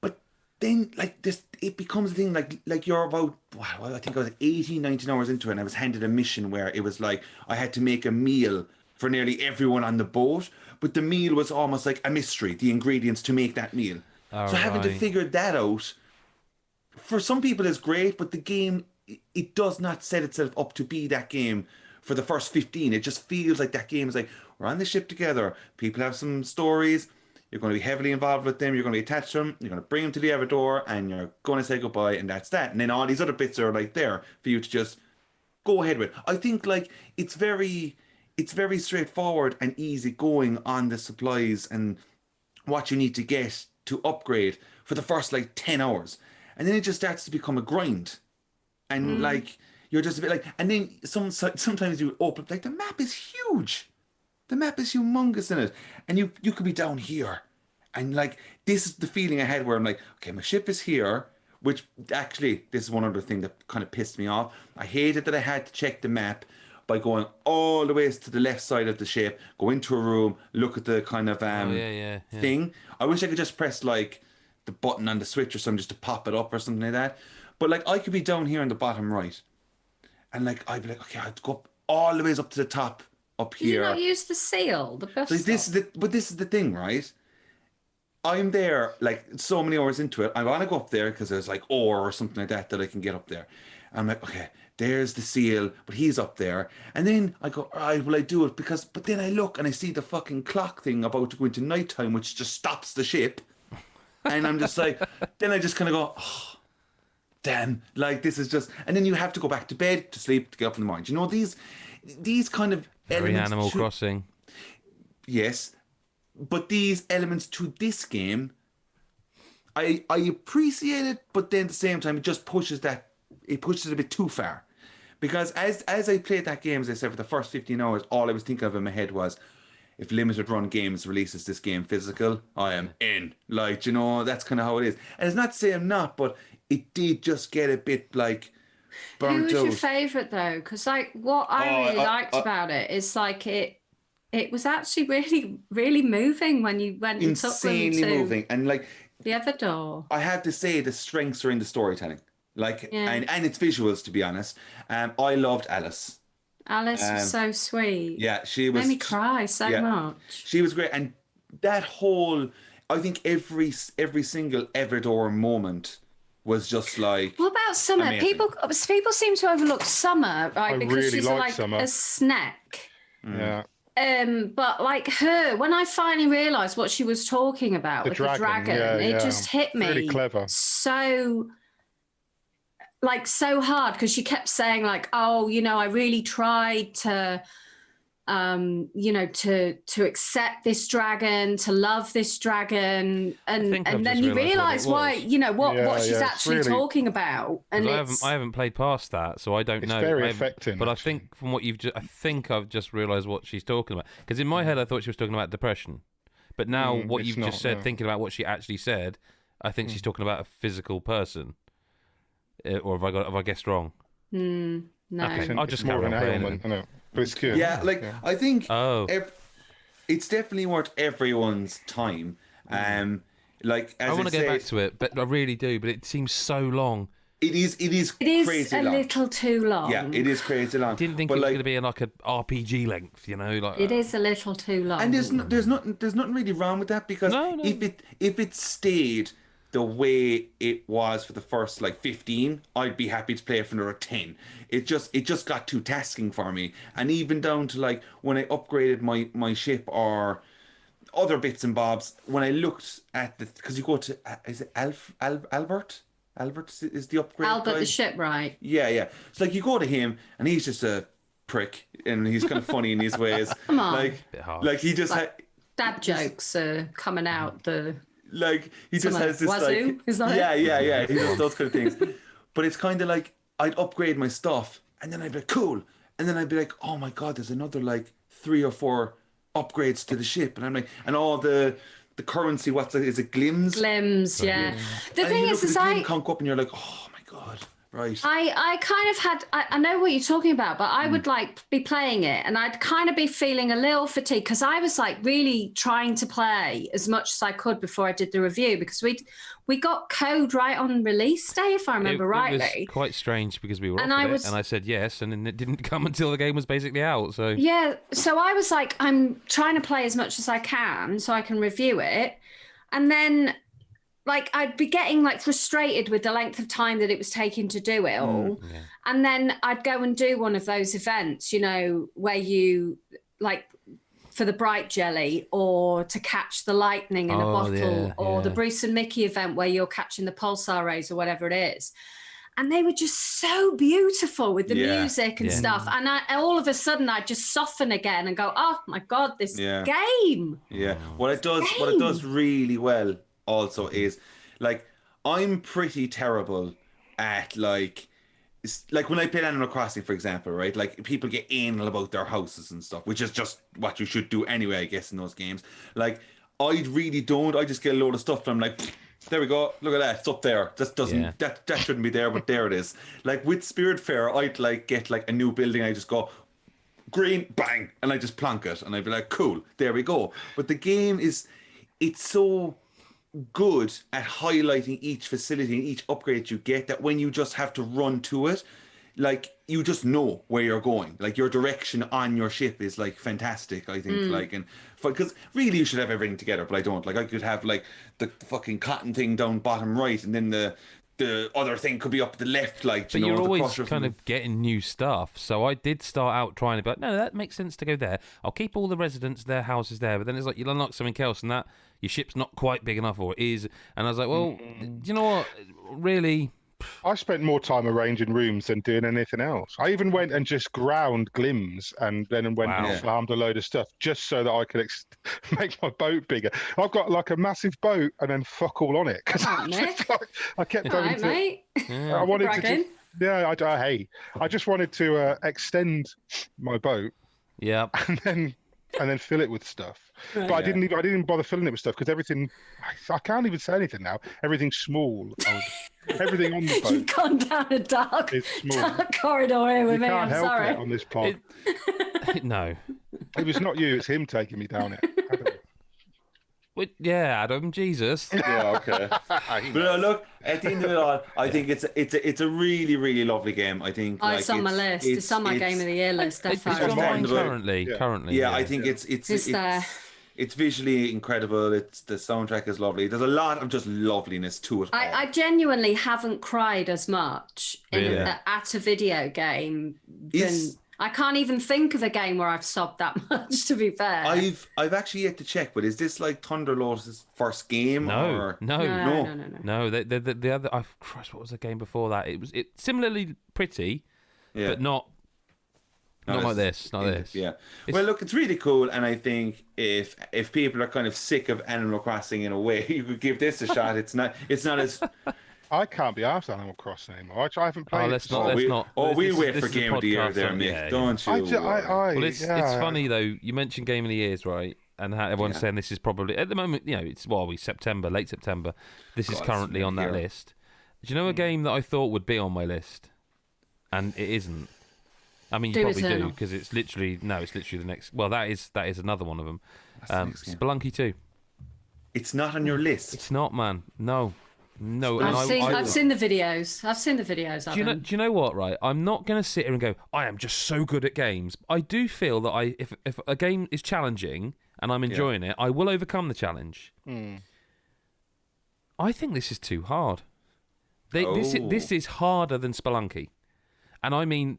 But then like this, it becomes a thing like you're about, I think I was 18, 19 hours into it, and I was handed a mission where it was like I had to make a meal for nearly everyone on the boat. But the meal was almost like a mystery, the ingredients to make that meal. Having to figure that out, for some people is great, but the game, it does not set itself up to be that game for the first 15. It just feels like that game is like, we're on the ship together, people have some stories, you're going to be heavily involved with them, you're going to be attached to them, you're going to bring them to the Everdoor, and you're going to say goodbye, and that's that. And then all these other bits are like there for you to just go ahead with. I think like it's very straightforward and easy going on the supplies and what you need to get to upgrade for the first like 10 hours. And then it just starts to become a grind. And like, you're just a bit like, and then sometimes you open, like the map is huge. The map is humongous in it. And you could be down here. And like, this is the feeling I had where I'm like, okay, my ship is here, which actually, this is one other thing that kind of pissed me off. I hated that I had to check the map by going all the ways to the left side of the ship, go into a room, look at the kind of thing. I wish I could just press like the button on the switch or something just to pop it up or something like that. But like I could be down here in the bottom right, and like I'd be like, okay, I have to go up all the ways up to the top up here. You not use the seal, the bus. So this is the thing, right? I'm there like so many hours into it. I want to go up there because there's like ore or something like that I can get up there. I'm like, okay, there's the seal, but he's up there. And then I go, all right, will I do it? But then I look and I see the fucking clock thing about to go into nighttime, which just stops the ship. And I'm just like, then I just kind of go, oh, damn, like this is just, and then you have to go back to bed to sleep to get up in the morning. You know, these kind of Very elements. Animal Crossing. Yes. But these elements to this game, I appreciate it, but then at the same time, it just pushes it a bit too far. Because as I played that game, as I said, for the first 15 hours, all I was thinking of in my head was, if Limited Run Games releases this game physical, I am in. Like, you know, that's kind of how it is. And it's not to say I'm not, but it did just get a bit, like, burnt out. Who was your favourite, though? Because, like, what I really liked about it is, like, it was actually really, really moving when you went and took them to... Insanely moving. And, like... the Everdoor. I have to say the strengths are in the storytelling. Like, and its visuals, to be honest. I loved Alice. Alice was so sweet. Yeah, she was. Made me cry so much. She was great, and that whole, I think every single Everdor moment was just like. What about Summer? Amazing. People seem to overlook Summer, right? I Because really she's like like Summer. a snack. Yeah. But like her, when I finally realised what she was talking about with the dragon, it just hit me really clever. so hard, because she kept saying like, oh, I really tried to to accept this dragon, to love this dragon, and then you realise why, what she's actually talking about. And I haven't played past that, so I don't know. It's very affecting. But actually. I think from what I've just realised what she's talking about. Because in my head, I thought she was talking about depression, but now what you've just said, thinking about what she actually said, I think she's talking about a physical person. Or have I guessed wrong? No. Okay, I'll just more carry on an playing ailment, it. I know. But it's good. Yeah, I think it's definitely worth everyone's time. As I want to go back to it, but I really do. But it seems so long. It is crazy a long. Little too long. Yeah, it is crazy long. I didn't think it was going to be in like an RPG length, It is a little too long. And there's nothing really wrong with that, because if it stayed the way it was for the first 15, I'd be happy to play it for another 10. It just got too tasking for me, and even down to when I upgraded my ship or other bits and bobs. When I looked at because you go to is it Albert is the upgrade Albert guy? the shipwright. Yeah. It's you go to him and he's just a prick, and he's kind of funny in his ways. Come on, he just dad jokes are coming out the. He just has this Wazoo? Is that yeah, he does those kind of things. But it's kind of I'd upgrade my stuff, and then I'd be like, cool, and then I'd be like, oh my god, there's another 3 or 4 upgrades to the ship, and I'm like, and all the currency, is it glims? Glims, yeah. The and thing is I can't go up, and you're like, oh my god. Right. I kind of had, I know what you're talking about, but I would be playing it, and I'd kind of be feeling a little fatigued, because I was really trying to play as much as I could before I did the review, because we got code right on release day, if I remember rightly. It was quite strange, because we were offered it, and I said yes, and then it didn't come until the game was basically out. So yeah, so I was I'm trying to play as much as I can so I can review it, and then I'd be getting frustrated with the length of time that it was taking to do it all. Yeah. And then I'd go and do one of those events, where you for the bright jelly, or to catch the lightning in a bottle, or the Bruce and Mickey event where you're catching the pulsar rays or whatever it is. And they were just so beautiful with the music and stuff. And all of a sudden I'd just soften again and go, oh my God, this game. Yeah. What it does really well also is I'm pretty terrible at when I played Animal Crossing, for example, right? People get anal about their houses and stuff, which is just what you should do anyway, I guess, in those games. I really don't. I just get a load of stuff and I'm like, there we go, look at that, it's up there. That shouldn't be there, but there it is. With Spiritfarer, I'd get a new building, I just go green, bang, and I just plonk it, and I'd be like, cool, there we go. But the game it's so good at highlighting each facility and each upgrade you get, that when you just have to run to it, you just know where you're going. Your direction on your ship is fantastic, I think. And because really you should have everything together, but I don't. I could have the fucking cotton thing down bottom right, and then the other thing could be up the left, but you're always kind of getting new stuff. So I did start out trying to be no, that makes sense to go there. I'll keep all the residents, their houses there, but then it's you'll unlock something else, and that your ship's not quite big enough, or it is. And I was like, well, you know what? Really, I spent more time arranging rooms than doing anything else. I even went and just ground glims, and then went and farmed a load of stuff just so that I could make my boat bigger. I've got a massive boat and then fuck all on it, because I kept going to. Mate. I wanted to. I just wanted to extend my boat. Yeah. And then fill it with stuff. Right. But I didn't bother filling it with stuff, because everything, I can't even say anything now. Everything's small. Everything on the boat. You've gone down a dark corridor here with me. I'm sorry. You can't help it on this pod. No. It was not you. It's him taking me down it. Yeah, Adam, Jesus. Yeah, okay. But look, at the end of it all, I think it's a really, really lovely game. I think it's on my list. It's on my Game of the Year list. It's on mine currently. Yeah, I think it's there. It's visually incredible. The soundtrack is lovely. There's a lot of just loveliness to it. I genuinely haven't cried as much at a video game than I can't even think of a game where I've sobbed that much. To be fair, I've actually yet to check. But is this like Thunderlord's first game? No. No. The other. Oh, Christ, what was the game before that? It was similarly pretty, but not like this. Not this. Yeah. Well, look, it's really cool, and I think if people are kind of sick of Animal Crossing in a way, you could give this a shot. It's not as. I can't be asked Animal Crossing anymore. I haven't played. Let's not. We'll wait for Game of the Year there, Mick. Don't you? Well, it's funny though. You mentioned Game of the Years, right? And how everyone's saying this is probably at the moment. It's September, late September. This is currently on that list. Do you know a game that I thought would be on my list, and it isn't? I mean, you probably do because it's literally the next. Well, that is another one of them. Spelunky 2. It's not on your list. It's not, man. No. I've seen the videos. Do you know what? Right, I'm not going to sit here and go, I am just so good at games. I do feel that if a game is challenging and I'm enjoying it, I will overcome the challenge. I think this is too hard. This is harder than Spelunky, and I mean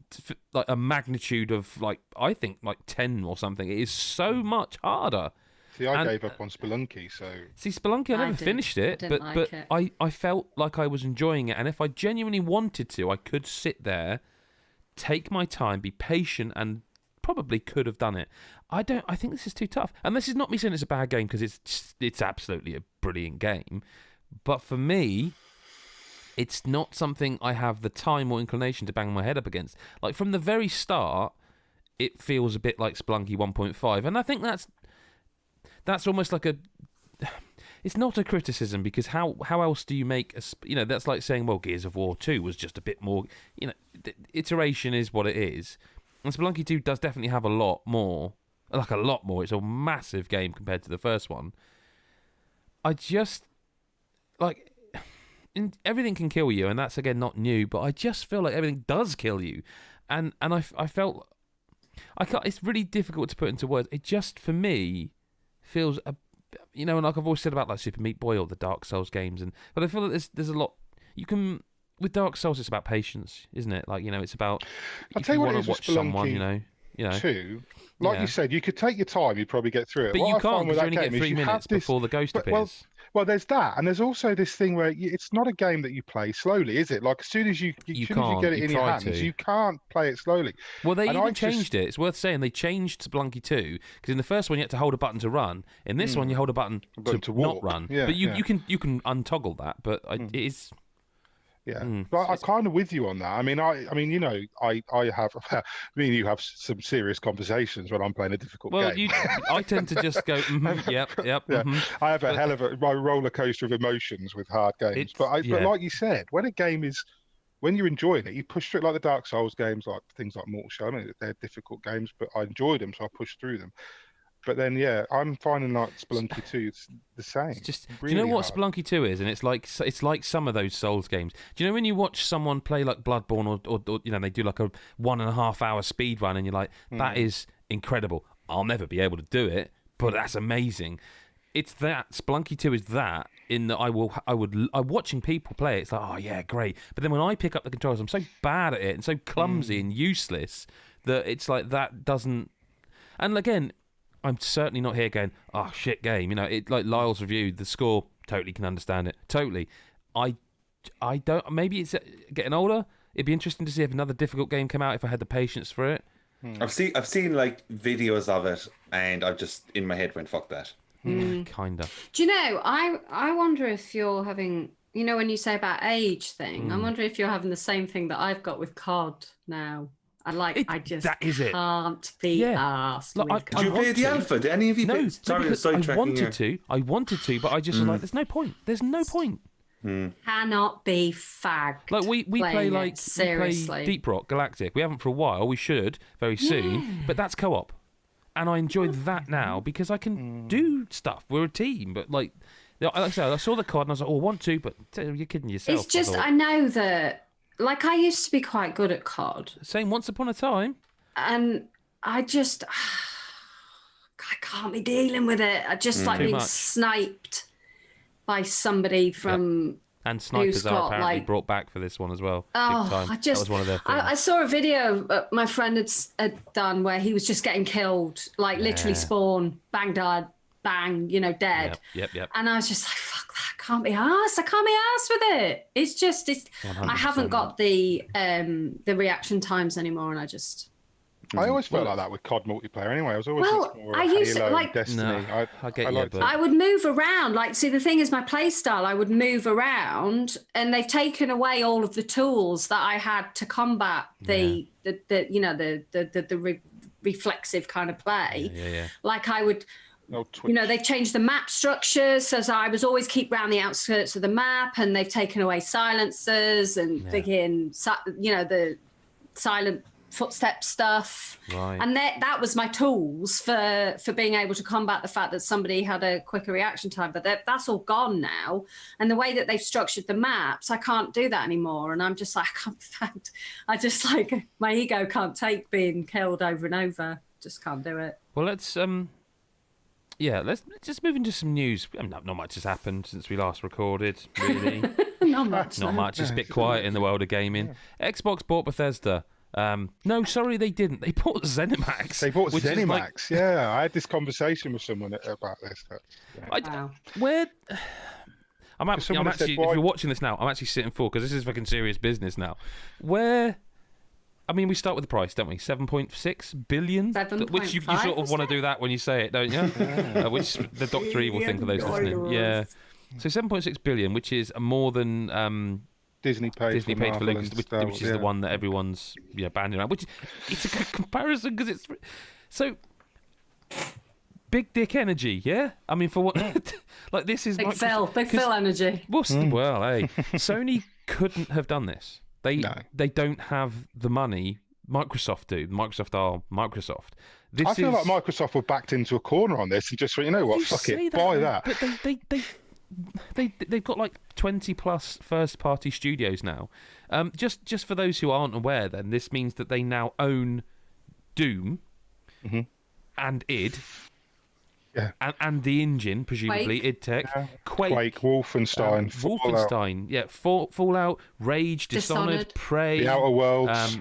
like a magnitude of I think 10 or something. It is so much harder. See, I gave up on Spelunky, so... See, Spelunky, I never finished it, but I felt like I was enjoying it, and if I genuinely wanted to, I could sit there, take my time, be patient, and probably could have done it. I think this is too tough. And this is not me saying it's a bad game, because it's absolutely a brilliant game, but for me, it's not something I have the time or inclination to bang my head up against. Like, from the very start, it feels a bit like Spelunky 1.5, and I think that's almost like it's not a criticism, because how else do you make that's like saying, well, Gears of War 2 was just a bit more, the iteration is what it is, and Spelunky 2 does definitely have a lot more. It's a massive game compared to the first one. I just everything can kill you, and that's again not new, but I just feel like everything does kill you, and I felt it's really difficult to put into words. It just, for me, feels and like I've always said about like Super Meat Boy or the Dark Souls games, but I feel that there's a lot you can with Dark Souls. It's about patience, isn't it? It's about I'll tell you what, want to watch someone, Two, you said, you could take your time, you'd probably get through it. But you can't, because you only get 3 minutes before the ghost appears. Well, there's that, and there's also this thing where it's not a game that you play slowly, is it? Like, as soon as you get it in your hands, you can't play it slowly. Well, they even changed it. It's worth saying they changed Spelunky 2, because in the first one you had to hold a button to run. In this one, you hold a button to not run. Yeah, but you can untoggle that. But it is. Yeah, but I'm kind of with you on that. I mean, I have. Me and you have some serious conversations when I'm playing a difficult game. I tend to just go, yep. Yeah. I have a hell of a roller coaster of emotions with hard games. But like you said, when you're enjoying it, you push through it, like the Dark Souls games, like things like Mortal Shell. I mean, they're difficult games, but I enjoyed them, so I pushed through them. But then, I'm finding like Spelunky 2, it's the same. It's just, really do you know what hard. Spelunky 2 is? And it's like some of those Souls games. Do you know when you watch someone play like Bloodborne or they do like a 1.5 hour speed run, and you're like, that is incredible. I'll never be able to do it, but that's amazing. It's that Spelunky 2 is that, in that I'm watching people play it. It's like, oh yeah, great. But then when I pick up the controls, I'm so bad at it and so clumsy and useless that it's like that doesn't. And again, I'm certainly not here going, oh, shit game. It like Lyle's review, the score, totally can understand it. Totally. I don't, maybe it's getting older. It'd be interesting to see if another difficult game came out, if I had the patience for it. I've seen like videos of it, and I've just, in my head, went, fuck that. Kinda. Do you know, I wonder if you're having, when you say about age thing, I wonder if you're having the same thing that I've got with COD now. I just can't be asked. Did you play the alpha? Did any of you? No, sorry, I wanted to, but I just was like, there's no point. There's no point. Cannot be fagged. Like we play Deep Rock Galactic. We haven't for a while. We should very soon, but that's co-op. and I enjoy that now because I can do stuff. We're a team, but like I said, I saw the COD and I was like, "Oh, I want to," but you're kidding yourself. It's just I know that, like, I used to be quite good at COD. Same once upon a time, and I just I can't be dealing with it. I just like being sniped by somebody from. And snipers are apparently brought back for this one as well. Oh, big time. I just, that was one of their things. I saw a video my friend had done where he was just getting killed, like literally spawn, bang, died, bang, you know, dead. Yep. And I was just like, fuck that, I can't be arsed. I can't be arsed with it. It's just, I haven't got the reaction times anymore, and I always felt like that with COD multiplayer anyway. I was always more Halo, like Destiny. No, I liked it. I would move around. Like, see, the thing is, my play style, I would move around, and they've taken away all of the tools that I had to combat the reflexive kind of play. Yeah. Like I would. You know, they've changed the map structures, so I was always keep around the outskirts of the map, and they've taken away silencers and the silent footstep stuff, right. And that was my tools for being able to combat the fact that somebody had a quicker reaction time, but that's all gone now, and the way that they've structured the maps, I can't do that anymore, and I'm just like, I just like, my ego can't take being killed over and over, just can't do it. Well, let's just move into some news. Not much has happened since we last recorded, really. Not much. It's a bit quiet in the world of gaming. Xbox bought Bethesda. No, sorry, they didn't. They bought ZeniMax. They bought ZeniMax. Yeah, I had this conversation with someone about this. Wow. I'm actually, if you're watching this now, I'm actually sitting for, because this is fucking serious business now. I mean, we start with the price, don't we? 7.6 billion? 7.5, which you sort of want to do that when you say it, don't you? Which the Dr. Evil thing for those listening. Yeah. So 7.6 billion, which is more than Disney paid for Lucas, which is the one that everyone's banding around. Which it's a good comparison because it's so big dick energy. Yeah, I mean, for what? Like, this is big Phil energy. Well, hey, Sony couldn't have done this. They don't have the money. Microsoft do. Microsoft are Microsoft. I feel like Microsoft were backed into a corner on this and just went, you know what, fuck it, buy that. But they've got like 20 plus first party studios now. Just for those who aren't aware, then this means that they now own Doom and id. Yeah. And the engine, presumably, id Tech, Quake, Wolfenstein, Fallout. Fallout, Rage, Dishonored, Prey, The Outer Worlds.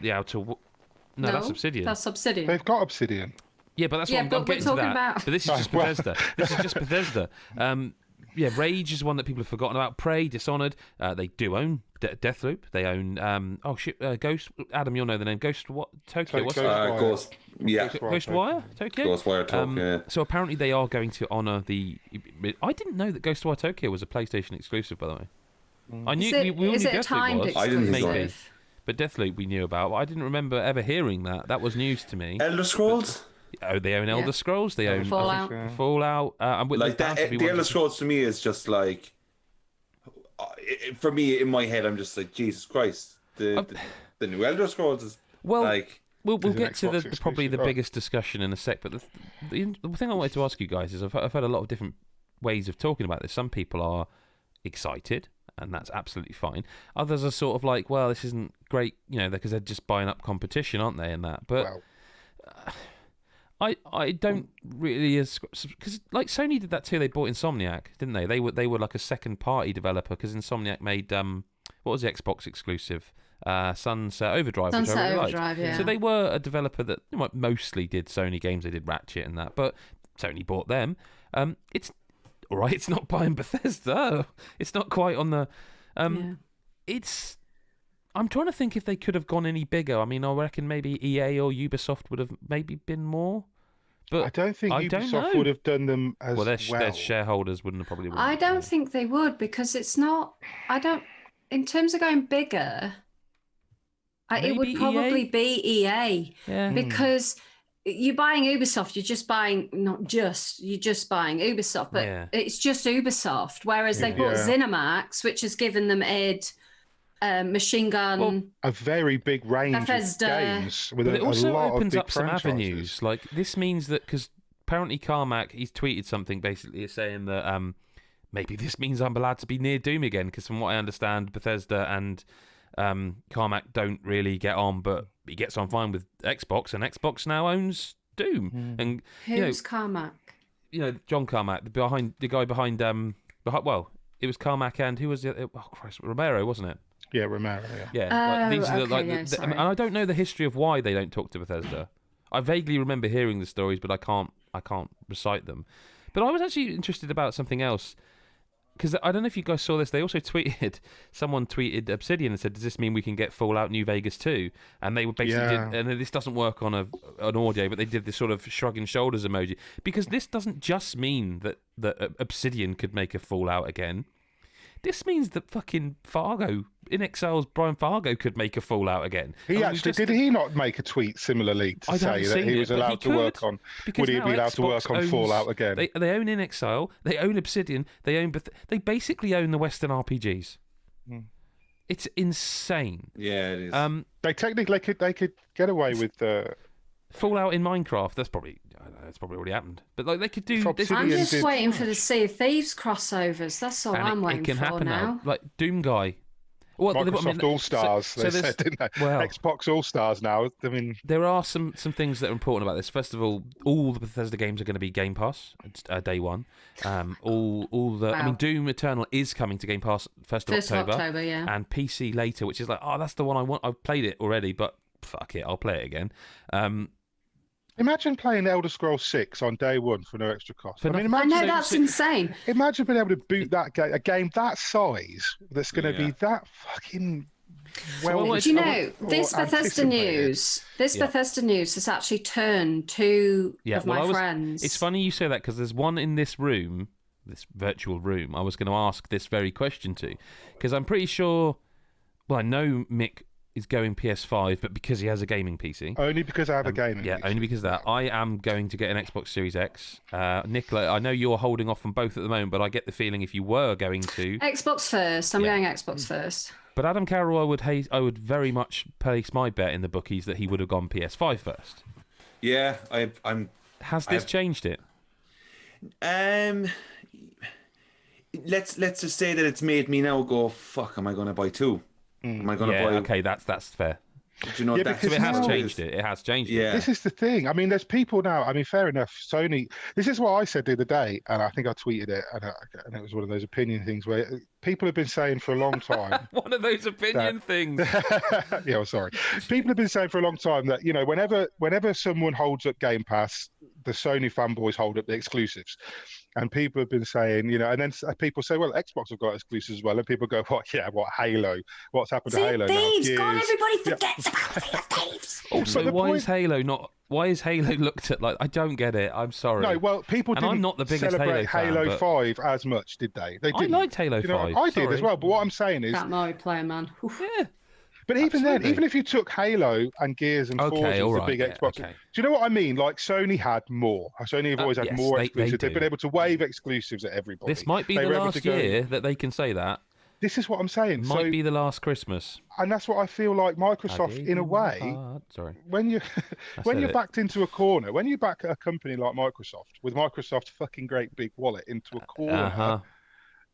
No, that's Obsidian. That's Obsidian. They've got Obsidian. Yeah, but that's what I'm getting to that. About. But this is just Bethesda. This is just Bethesda. Rage is one that people have forgotten about. Prey, Dishonored. They do own Deathloop. They own Ghost. Adam, you'll know the name. Ghost what? Tokyo. What's Ghost? Yeah. Ghostwire Tokyo. Ghostwire Tokyo. So apparently they are going to honour the. I didn't know that Ghostwire Tokyo was a PlayStation exclusive, by the way. I knew we all knew Deathloop was. I didn't know. Maybe. But Deathloop we knew about. I didn't remember ever hearing that. That was news to me. Elder Scrolls. They own Elder Scrolls. They own Fallout. Like that, the Elder Scrolls to me is just like, for me in my head, I'm just like, Jesus Christ, the new Elder Scrolls is like. We'll get to probably the biggest discussion in a sec. But the thing I wanted to ask you guys is I've heard a lot of different ways of talking about this. Some people are excited, and that's absolutely fine. Others are sort of like, well, this isn't great, because they're just buying up competition, aren't they? In that, but. I don't really, because like Sony did that too. They bought Insomniac, didn't they? They were like a second party developer because Insomniac made what was the Xbox exclusive? Sunset Overdrive, which I really liked. Yeah. So they were a developer that mostly did Sony games. They did Ratchet and that, but Sony bought them. It's all right. It's not buying Bethesda. It's not quite on the. It's. I'm trying to think if they could have gone any bigger. I mean, I reckon maybe EA or Ubisoft would have maybe been more. But I don't think Ubisoft would have done them as well. Their shareholders wouldn't have probably. I don't think they would, because it's not. I don't. In terms of going bigger, it would probably be EA. Yeah. Because you're buying Ubisoft, you're just buying Ubisoft, but it's just Ubisoft. Whereas they bought ZeniMax, which has given them id. Machine Gun, a very big range Bethesda. of games with But it also a lot opens of big up some franchises. avenues. Like, this means that, because apparently Carmack, he's tweeted something basically saying that maybe this means I'm allowed to be near Doom again, because from what I understand, Bethesda and Carmack don't really get on, but he gets on fine with Xbox, and Xbox now owns Doom. And Who's Carmack? John Carmack, the guy behind well, it was Carmack and who was it? Oh Christ, Romero, wasn't it? Yeah, Romero. Yeah. Yeah. These are okay, and I don't know the history of why they don't talk to Bethesda. I vaguely remember hearing the stories, but I can't recite them. But I was actually interested about something else, because I don't know if you guys saw this. They also someone tweeted Obsidian and said, "Does this mean we can get Fallout New Vegas 2?" And they were basically and this doesn't work on an audio, but they did this sort of shrugging shoulders emoji, because this doesn't just mean that Obsidian could make a Fallout again. This means that fucking Fargo, In Exile's Brian Fargo, could make a Fallout again. Did he not make a tweet similarly to say that he was allowed to work on? Would he be allowed to work on Fallout again? They own In Exile, they own Obsidian, they basically own the Western RPGs. It's insane. Yeah, it is. They technically they could get away with Fallout in Minecraft. That's probably already happened. But like, they could do. I'm just waiting for the Sea of Thieves crossovers. That's all I'm waiting for now. It can happen now. Like Doom Guy. Well, Microsoft All Stars. They said, didn't they? Well, Xbox All Stars now. I mean, there are some things that are important about this. First of all the Bethesda games are going to be Game Pass day one. I mean, Doom Eternal is coming to Game Pass 1st of October, yeah, and PC later, which is like, that's the one I want. I've played it already, but fuck it, I'll play it again. Imagine playing Elder Scrolls 6 on day one for no extra cost. I know that's insane. Imagine being able to boot a game that size that's going to be that fucking well. This Bethesda news has actually turned two of my friends. It's funny you say that, because there's one in this room, this virtual room, I was going to ask this very question to, because I'm pretty sure. Well, I know Mick is going PS5, but because he has a gaming PC. Only because I have a gaming PC. Yeah, only because of that. I am going to get an Xbox Series X. Nicola, I know you're holding off on both at the moment, but I get the feeling if you were going to... Xbox first. I'm going Xbox first. But Adam Carroll, I would very much place my bet in the bookies that he would have gone PS5 first. Yeah, Has this changed it? Let's just say that it's made me now go, fuck, am I going to buy two? Am I going to buy? Okay, that's fair. Do you know what so it has changed it. It has changed it. Yeah. This is the thing. I mean, there's people now. I mean, fair enough. Sony. This is what I said the other day, and I think I tweeted it, and it was one of those opinion things where people have been saying for a long time. One of those opinion things. Yeah, sorry. People have been saying for a long time that, whenever someone holds up Game Pass, the Sony fanboys hold up the exclusives. And people have been saying, and then people say, well, Xbox have got exclusives as well. And people go, what, Halo? What's happened to Halo? Thieves! God, everybody forgets about Thieves! Also, why is Halo looked at like, I don't get it. I'm sorry. No, well, people didn't I'm not the biggest celebrate Halo 5 as much, did they? They didn't. I liked Halo 5. I did as well, but what I'm saying is... That multiplayer, man. Yeah. But even then, even if you took Halo and Gears and Forza as the big Xbox, do you know what I mean? Like, Sony had more. Sony have always had more exclusives. They've been able to wave exclusives at everybody. This might be the last year that they can say that. This is what I'm saying. Might be the last Christmas. And that's what I feel like Microsoft, in a way, when you're backed into a corner, when you back a company like Microsoft, with Microsoft's fucking great big wallet into a corner,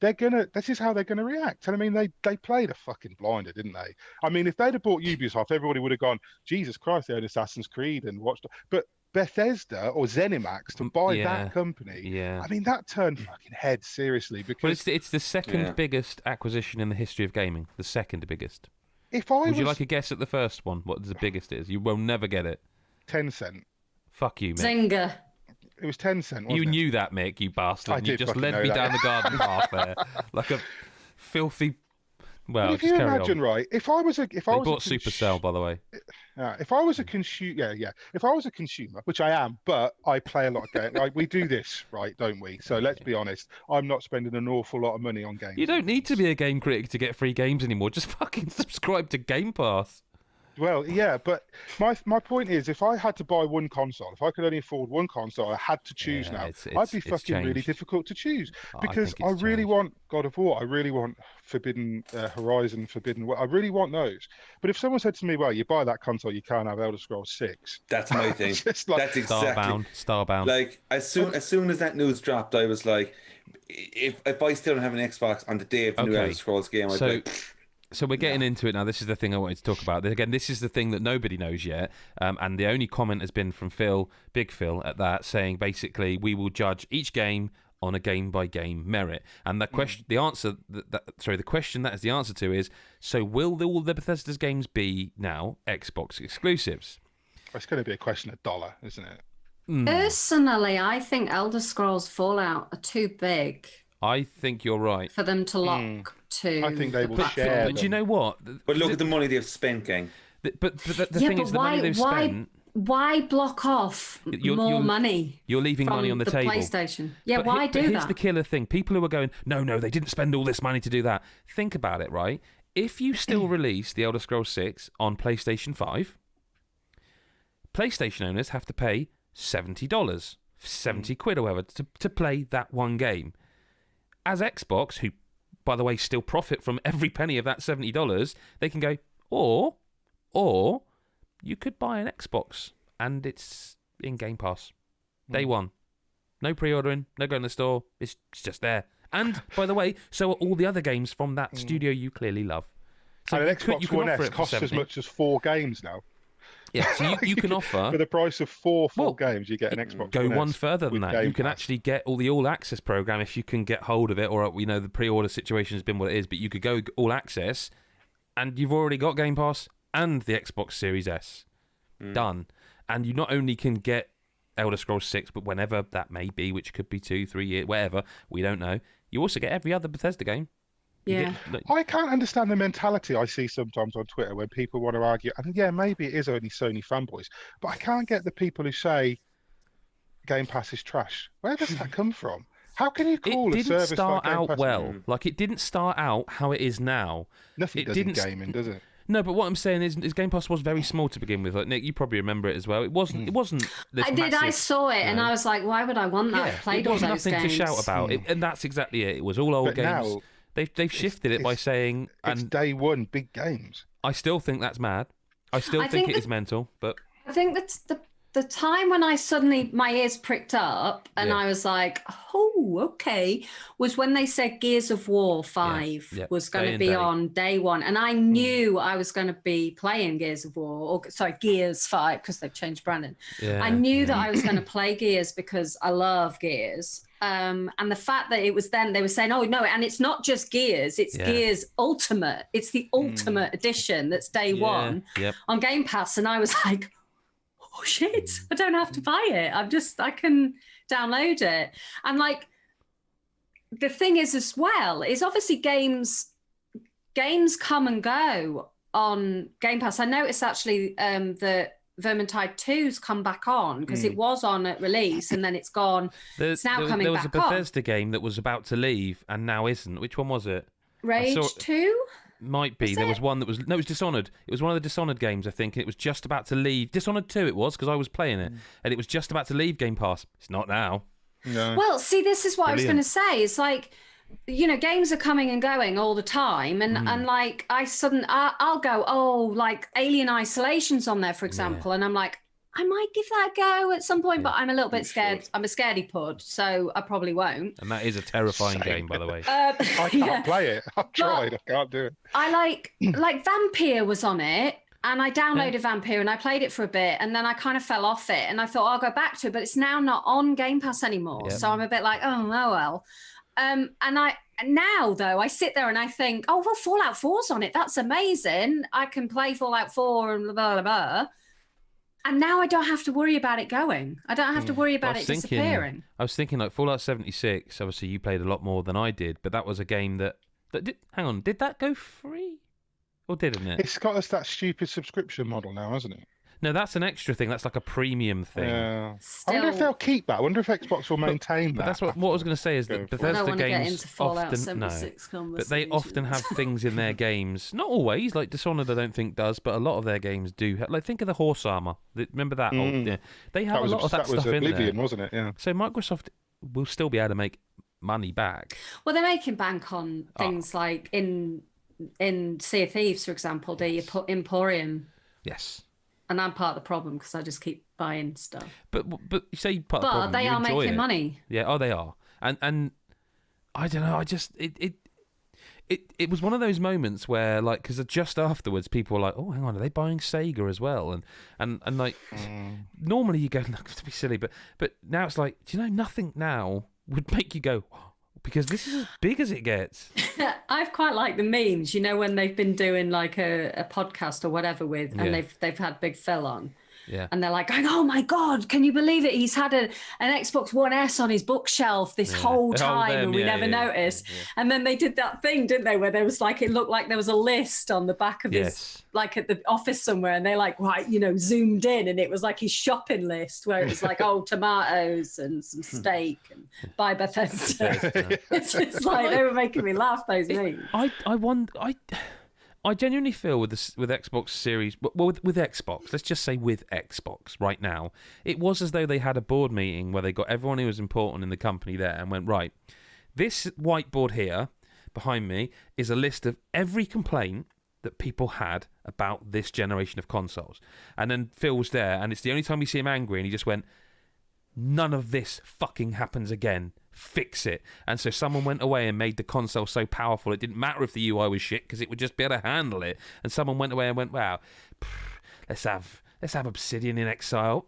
this is how they're gonna react. And I mean, they played a fucking blinder, didn't they? I mean, if they'd have bought Ubisoft, everybody would have gone, Jesus Christ, they own Assassin's Creed and watched. But Bethesda or ZeniMax to buy that company, I mean, that turned fucking heads, seriously. Because it's the second biggest acquisition in the history of gaming. The second biggest. Would you like a guess at the first one? What the biggest is? You will never get it. Tencent. Fuck you, Mick. Zynga. It was Tencent. You knew that, Mick, you bastard. You just led me down the garden path there, like a filthy. Well, if you imagine, right? If I was bought Supercell, by the way. If I was a consumer, If I was a consumer, which I am, but I play a lot of games. Like, we do this, right? Don't we? So let's be honest. I'm not spending an awful lot of money on games. You don't need to be a game critic to get free games anymore. Just fucking subscribe to Game Pass. Well, yeah, but my point is, if I had to buy one console, if I could only afford one console, I had to choose now. I'd be fucking really difficult to choose because I really want God of War. I really want Forbidden Horizon, I really want those. But if someone said to me, "Well, you buy that console, you can't have Elder Scrolls 6." That's my thing. That's exactly Starbound. Like as soon as that news dropped, I was like, if I still don't have an Xbox on the day of the new Elder Scrolls game, I'd be like. So we're getting into it now. This is the thing I wanted to talk about. Again, this is the thing that nobody knows yet. And the only comment has been from Phil, Big Phil, at that, saying basically we will judge each game on a game-by-game merit. And the question, the question that is the answer to is: so will all the Bethesda's games be now Xbox exclusives? It's going to be a question of dollar, isn't it? Personally, I think Elder Scrolls Fallout are too big. I think you're right. For them to lock to. I think they will share. But do you know what? But look at the money they've spent, gang. But the thing is, the money they've spent. Why block off more money? You're leaving money on the table. PlayStation. Yeah, but why do that? Here's the killer thing. People who are going, no, they didn't spend all this money to do that. Think about it, right? If you still release the Elder Scrolls 6 on PlayStation 5, PlayStation owners have to pay $70, 70 quid or whatever, to play that one game. As Xbox, who, by the way, still profit from every penny of that $70, they can go, or you could buy an Xbox and it's in Game Pass. Day one. No pre-ordering, no going to the store. It's just there. And, by the way, so are all the other games from that studio you clearly love. So and an Xbox One S costs as much as 4 games now. Yeah, so you can offer... For the price of 4 full games, you get an Xbox Go One one S further than that. You can actually get all the all-access program if you can get hold of it, or, the pre-order situation has been what it is, but you could go all-access, and you've already got Game Pass and the Xbox Series S. Done. And you not only can get Elder Scrolls 6, but whenever that may be, which could be 2, 3 years, whatever, we don't know, you also get every other Bethesda game. Yeah. I can't understand the mentality I see sometimes on Twitter when people want to argue. I mean, yeah, maybe it is only Sony fanboys, but I can't get the people who say Game Pass is trash. Where does that come from? How can you call a service like Game Pass? It didn't start out well. Like, it didn't start out how it is now. Nothing does in gaming, does it? No, but what I'm saying is Game Pass was very small to begin with. Like, Nick, you probably remember it as well. It wasn't. It wasn't. This I saw it, and I was like, "Why would I want that? I've played all those games." Nothing to shout about, and that's exactly it. It was all old games. Now, they've shifted it by saying, it's day one big games. I still think that's mad. I still think it is mental, but I think that's the time when I suddenly my ears pricked up and I was like, oh, okay, was when they said Gears of War 5 was going to be on day one. And I knew I was going to be playing Gears of War, Gears 5, because they've changed branding. Yeah. I knew that I was going to play Gears because I love Gears. And the fact that it was then, they were saying, oh, no, and it's not just Gears, it's Gears Ultimate. It's the Ultimate Edition that's day one on Game Pass. And I was like, oh shit, I don't have to buy it. I can download it. And like, the thing is as well, is obviously games come and go on Game Pass. I noticed actually that Vermintide 2's come back on because it was on at release and then it's gone. It's now coming back on. There was a Bethesda game that was about to leave and now isn't. Which one was it? Rage 2? Might be. There was one that was... No, it was Dishonored. It was one of the Dishonored games, I think. It was just about to leave. Dishonored 2 it was, because I was playing it. And it was just about to leave Game Pass. It's not now. No. Well, see, this is what I was going to say. It's like, games are coming and going all the time. And like, I'll go, like Alien Isolation's on there, for example. And I'm like, I might give that a go at some point, but I'm a little bit scared. I'm a scaredy pud, so I probably won't. And that is a terrifying game, by the way. I can't play it. I've tried. I can't do it. I like Vampire was on it, and I downloaded Vampire and I played it for a bit, and then I kind of fell off it, and I thought I'll go back to it, but it's now not on Game Pass anymore. So I'm a bit like, oh well. And now though I sit there and I think, oh well, Fallout 4's on it. That's amazing. I can play Fallout 4 and blah blah blah. And now I don't have to worry about it going. I don't have to worry about it disappearing. I was thinking like Fallout 76, obviously you played a lot more than I did, but that was a game that did, hang on, did that go free? Or didn't it? It's got us that stupid subscription model now, hasn't it? No, that's an extra thing. That's like a premium thing. I wonder if they'll keep that. I wonder if Xbox will maintain that. But that's what I was going to say is that Bethesda games get into Fallout often 76 but they often have things in their games. Not always. Like Dishonored, I don't think does, but a lot of their games do. Like think of the horse armor. Remember that? They have a lot of that stuff in there, wasn't it? Yeah. So Microsoft will still be able to make money back. Well, they're making bank on things like in Sea of Thieves, for example. Do you put Emporium? Yes. And I'm part of the problem because I just keep buying stuff. But you say part of the problem. But they are making money. Yeah, they are. And I don't know. I just it was one of those moments where like because just afterwards people were like, oh, hang on, are they buying Sega as well? And like normally you go, look, to be silly, but now it's like, do you know, nothing now would make you go. Because this is as big as it gets. I've quite liked the memes, you know, when they've been doing like a podcast or whatever and they've had Big Phil on. Yeah. And they're like going, oh my God, can you believe it? He's had an Xbox One S on his bookshelf this whole time and we never noticed. Yeah. And then they did that thing, didn't they, where there was like, it looked like there was a list on the back of his, like at the office somewhere. And they like, right, you know, zoomed in and it was like his shopping list where it was like, oh, tomatoes and some steak and buy Bethesda. It's just like, they were making me laugh, those memes. I genuinely feel with Xbox Series, well, with Xbox, let's just say with Xbox right now, it was as though they had a board meeting where they got everyone who was important in the company there and went, right, this whiteboard here behind me is a list of every complaint that people had about this generation of consoles. And then Phil's there, and it's the only time you see him angry, and he just went, none of this fucking happens again. Fix it. And so someone went away and made the console so powerful it didn't matter if the UI was shit because it would just be able to handle it. And someone went away and went, wow, let's have Obsidian in Exile.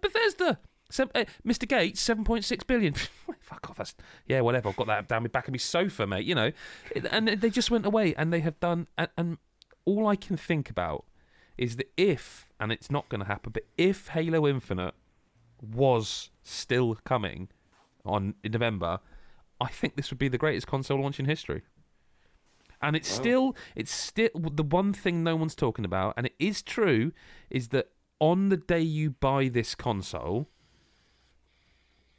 Bethesda. Mr. Gates, 7.6 billion. Fuck off. Whatever. I've got that down the back of my sofa, mate. You know. And they just went away and they have done. And all I can think about is that if, and it's not going to happen, but if Halo Infinite was still coming in November, I think this would be the greatest console launch in history. And it's still the one thing no one's talking about, and it is true, is that on the day you buy this console,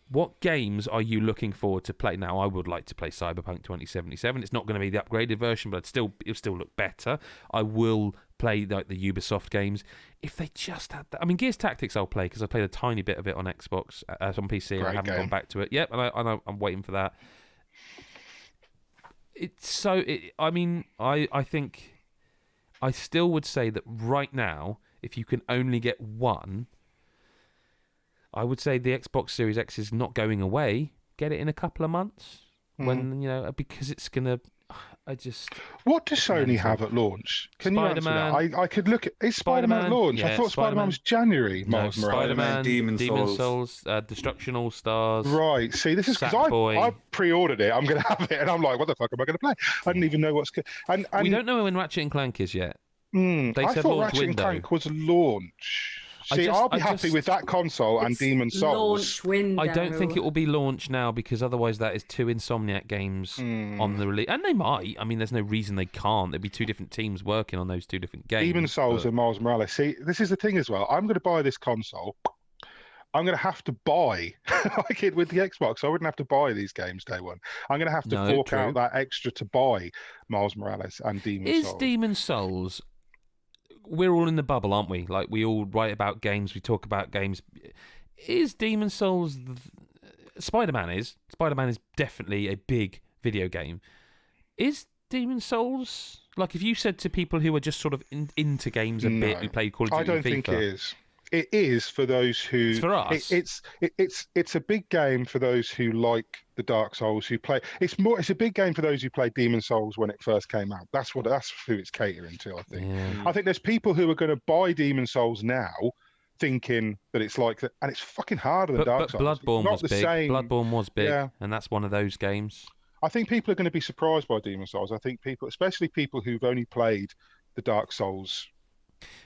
what games are you looking forward to play? Now, I would like to play Cyberpunk 2077. It's not going to be the upgraded version, but it'll still look better. I will play like the Ubisoft games. If they just had that, I mean, Gears Tactics I'll play because I played a tiny bit of it on Xbox, on PC, and I haven't gone back to it. Yep, and I'm waiting for that. I think I still would say that right now, if you can only get one, I would say the Xbox Series X is not going away. Get it in a couple of months when, you know, because it's going to... What does Sony have at launch? Can you answer that? I could look at... Is Spider-Man at launch? Yeah, I thought Spider-Man was January. No, Spider-Man, Demon Souls, Destruction All-Stars. Right. See, this is because I pre-ordered it. I'm going to have it, and I'm like, what the fuck am I going to play? I didn't even know what's... And we don't know when Ratchet & Clank is yet. They said thought launch Ratchet window. & Clank was launch. See, I'll be happy with that console and Demon Souls. Launch window. I don't think it will be launched now because otherwise that is two Insomniac games on the release. And they might. I mean, there's no reason they can't. There'd be two different teams working on those two different games. Demon Souls and Miles Morales. See, this is the thing as well. I'm going to buy this console. I'm going to have to buy, like it with the Xbox. I wouldn't have to buy these games day one. I'm going to have to fork out that extra to buy Miles Morales and Demon Souls. Is Demon Souls... We're all in the bubble, aren't we? Like, we all write about games, we talk about games. Is Demon Souls... Spider-Man is definitely a big video game. Is Demon Souls... Like, if you said to people who are just sort of into games a bit, who play Call of Duty I don't think it is. It is for those who... It's for us. It's a big game for those who like the Dark Souls, who play... It's a big game for those who played Demon Souls when it first came out. That's who it's catering to, I think. Yeah. I think there's people who are going to buy Demon Souls now thinking that it's like that, and it's fucking harder than Dark Souls. Bloodborne was big. Bloodborne was big, and that's one of those games. I think people are going to be surprised by Demon Souls. I think people, especially people who've only played the Dark Souls...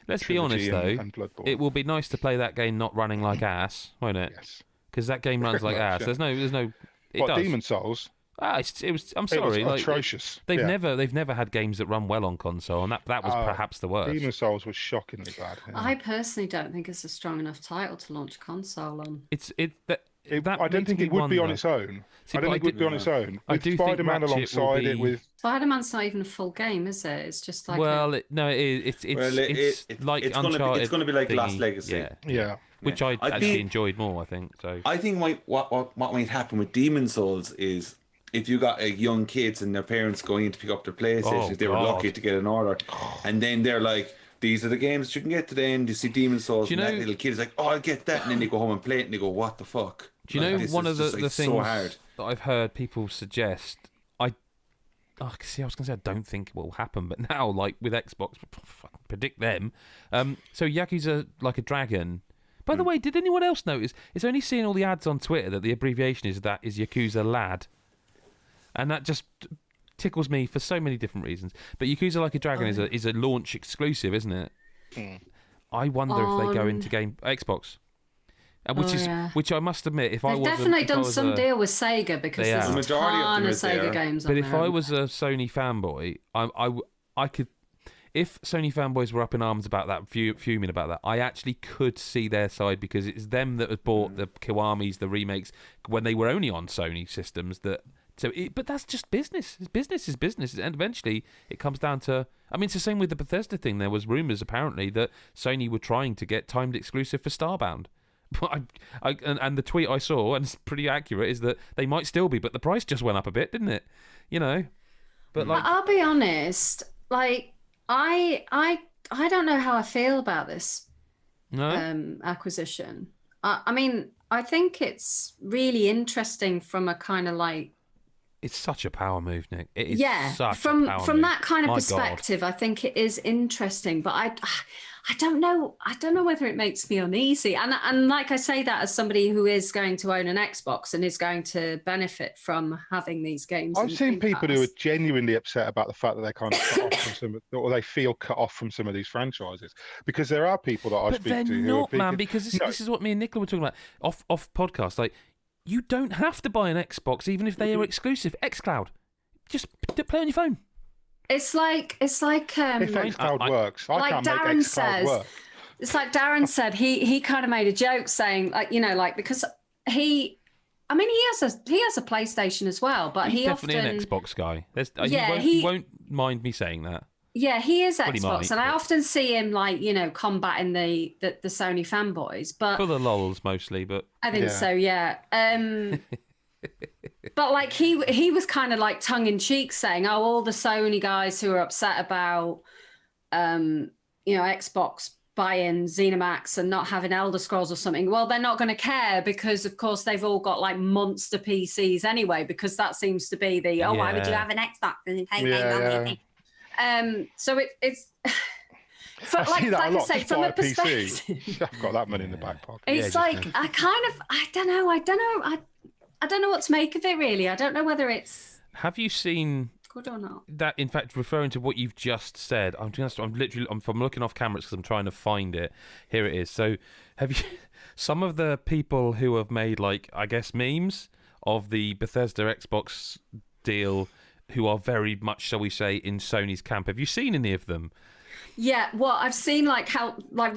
Let's be honest, though, it will be nice to play that game not running like ass, won't it? Yes. Because that game runs like ass. Yeah. There's no. What, Demon Souls? It was. I'm It sorry. was atrocious. They've never had games that run well on console, and that was perhaps the worst. Demon's Souls was shockingly bad. Yeah. I personally don't think it's a strong enough title to launch a console on. I don't think it would be on its own. I don't think it would be on its own. With Spider-Man alongside it, with Spider-Man's not even a full game, is it? It's just like it is. It's like Uncharted. It's going to be like thingy. Lost Legacy. Yeah. Which I actually enjoyed more, I think. So I think what might happen with Demon's Souls is if you got young kids and their parents going in to pick up their PlayStation, if they were lucky to get an order, and then they're like, these are the games you can get today, and you see Demon's Souls, and that little kid is like, oh, I'll get that, and then they go home and play it, and they go, what the fuck? Do you know one of the things so hard that I've heard people suggest? I was going to say I don't think it will happen, but now, like with Xbox, predict them. So Yakuza Like a Dragon. By the way, did anyone else notice? It's only seeing all the ads on Twitter that the abbreviation is Yakuza Lad, and that just tickles me for so many different reasons. But Yakuza Like a Dragon is a launch exclusive, isn't it? I wonder if they go into Xbox. Which I must admit, if I was definitely done some deal with Sega because there's a ton of Sega games on there. But if I was a Sony fanboy, I could. If Sony fanboys were up in arms about that, fuming about that, I actually could see their side because it's them that have bought the Kiwamis, the remakes, when they were only on Sony systems. But that's just business. Business is business, and eventually it comes down to. I mean, it's the same with the Bethesda thing. There was rumours apparently that Sony were trying to get timed exclusive for Starbound. And the tweet I saw, and it's pretty accurate, is that they might still be, but the price just went up a bit, didn't it? You know. But I'll be honest. Like I don't know how I feel about this acquisition. I mean, I think it's really interesting from a kind of like. It's such a power move, Nick. It is from move. that kind of My perspective, God. I think it is interesting, but I don't know. I don't know whether it makes me uneasy. And like I say that as somebody who is going to own an Xbox and is going to benefit from having these games. I've seen people who are genuinely upset about the fact that they kind of cut off from some, or they feel cut off from some of these franchises, because there are people that I speak to who are not, man, because this is what me and Nicola were talking about off podcast. Like, you don't have to buy an Xbox even if they are exclusive. xCloud, just play on your phone. It's like if xCloud works, I like can't Darren make xCloud says, work. It's like Darren said, he kind of made a joke saying, like, you know, like, because he has a PlayStation as well, but He's he definitely often an Xbox guy. He won't mind me saying that. Yeah, he is Well, he Xbox, might, and I but- often see him, like, you know, combating the Sony fanboys, but For the lols mostly, but I think Yeah. so, yeah. But like he was kind of like tongue in cheek saying, "Oh, all the Sony guys who are upset about, you know, Xbox buying ZeniMax and not having Elder Scrolls or something. Well, they're not going to care because, of course, they've all got like monster PCs anyway. Because that seems to be the why would you have an Xbox and you pay So it's." I see that a lot. I say, Just from buy a perspective, PC. I've got that money in the back pocket. it's Yeah, like I don't know what to make of it really. I don't know whether it's have you seen good or not. that? In fact, referring to what you've just said, I'm looking off cameras because I'm trying to find it. Here it is. So, have you some of the people who have made, like, I guess, memes of the Bethesda Xbox deal, who are very much, shall we say, in Sony's camp? Have you seen any of them? Yeah, well, I've seen like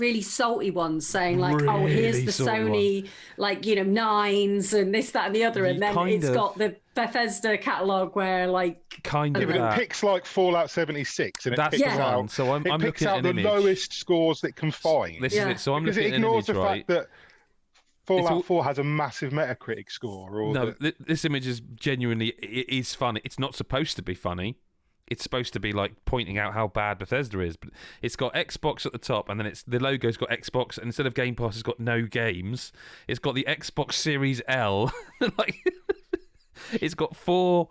really salty ones saying like, Really oh, here's the salty Sony like, you know, 9s and this, that, and the other, and then it's got the Bethesda catalog where like Kind Yeah, of but it that. picks like Fallout 76, and it That's picks the one. out. So I'm it looking picks at out an the image. lowest scores that can find, This is Yeah. it. So I'm because looking it at an ignores image, the right? fact that Fallout all- 4 has a massive Metacritic score. Or No, that, this image is genuinely, it is funny. It's not supposed to be funny. It's supposed to be like pointing out how bad Bethesda is, but it's got Xbox at the top, and then the logo's got Xbox, and instead of Game Pass, it's got no games. It's got the Xbox Series L, like it's got four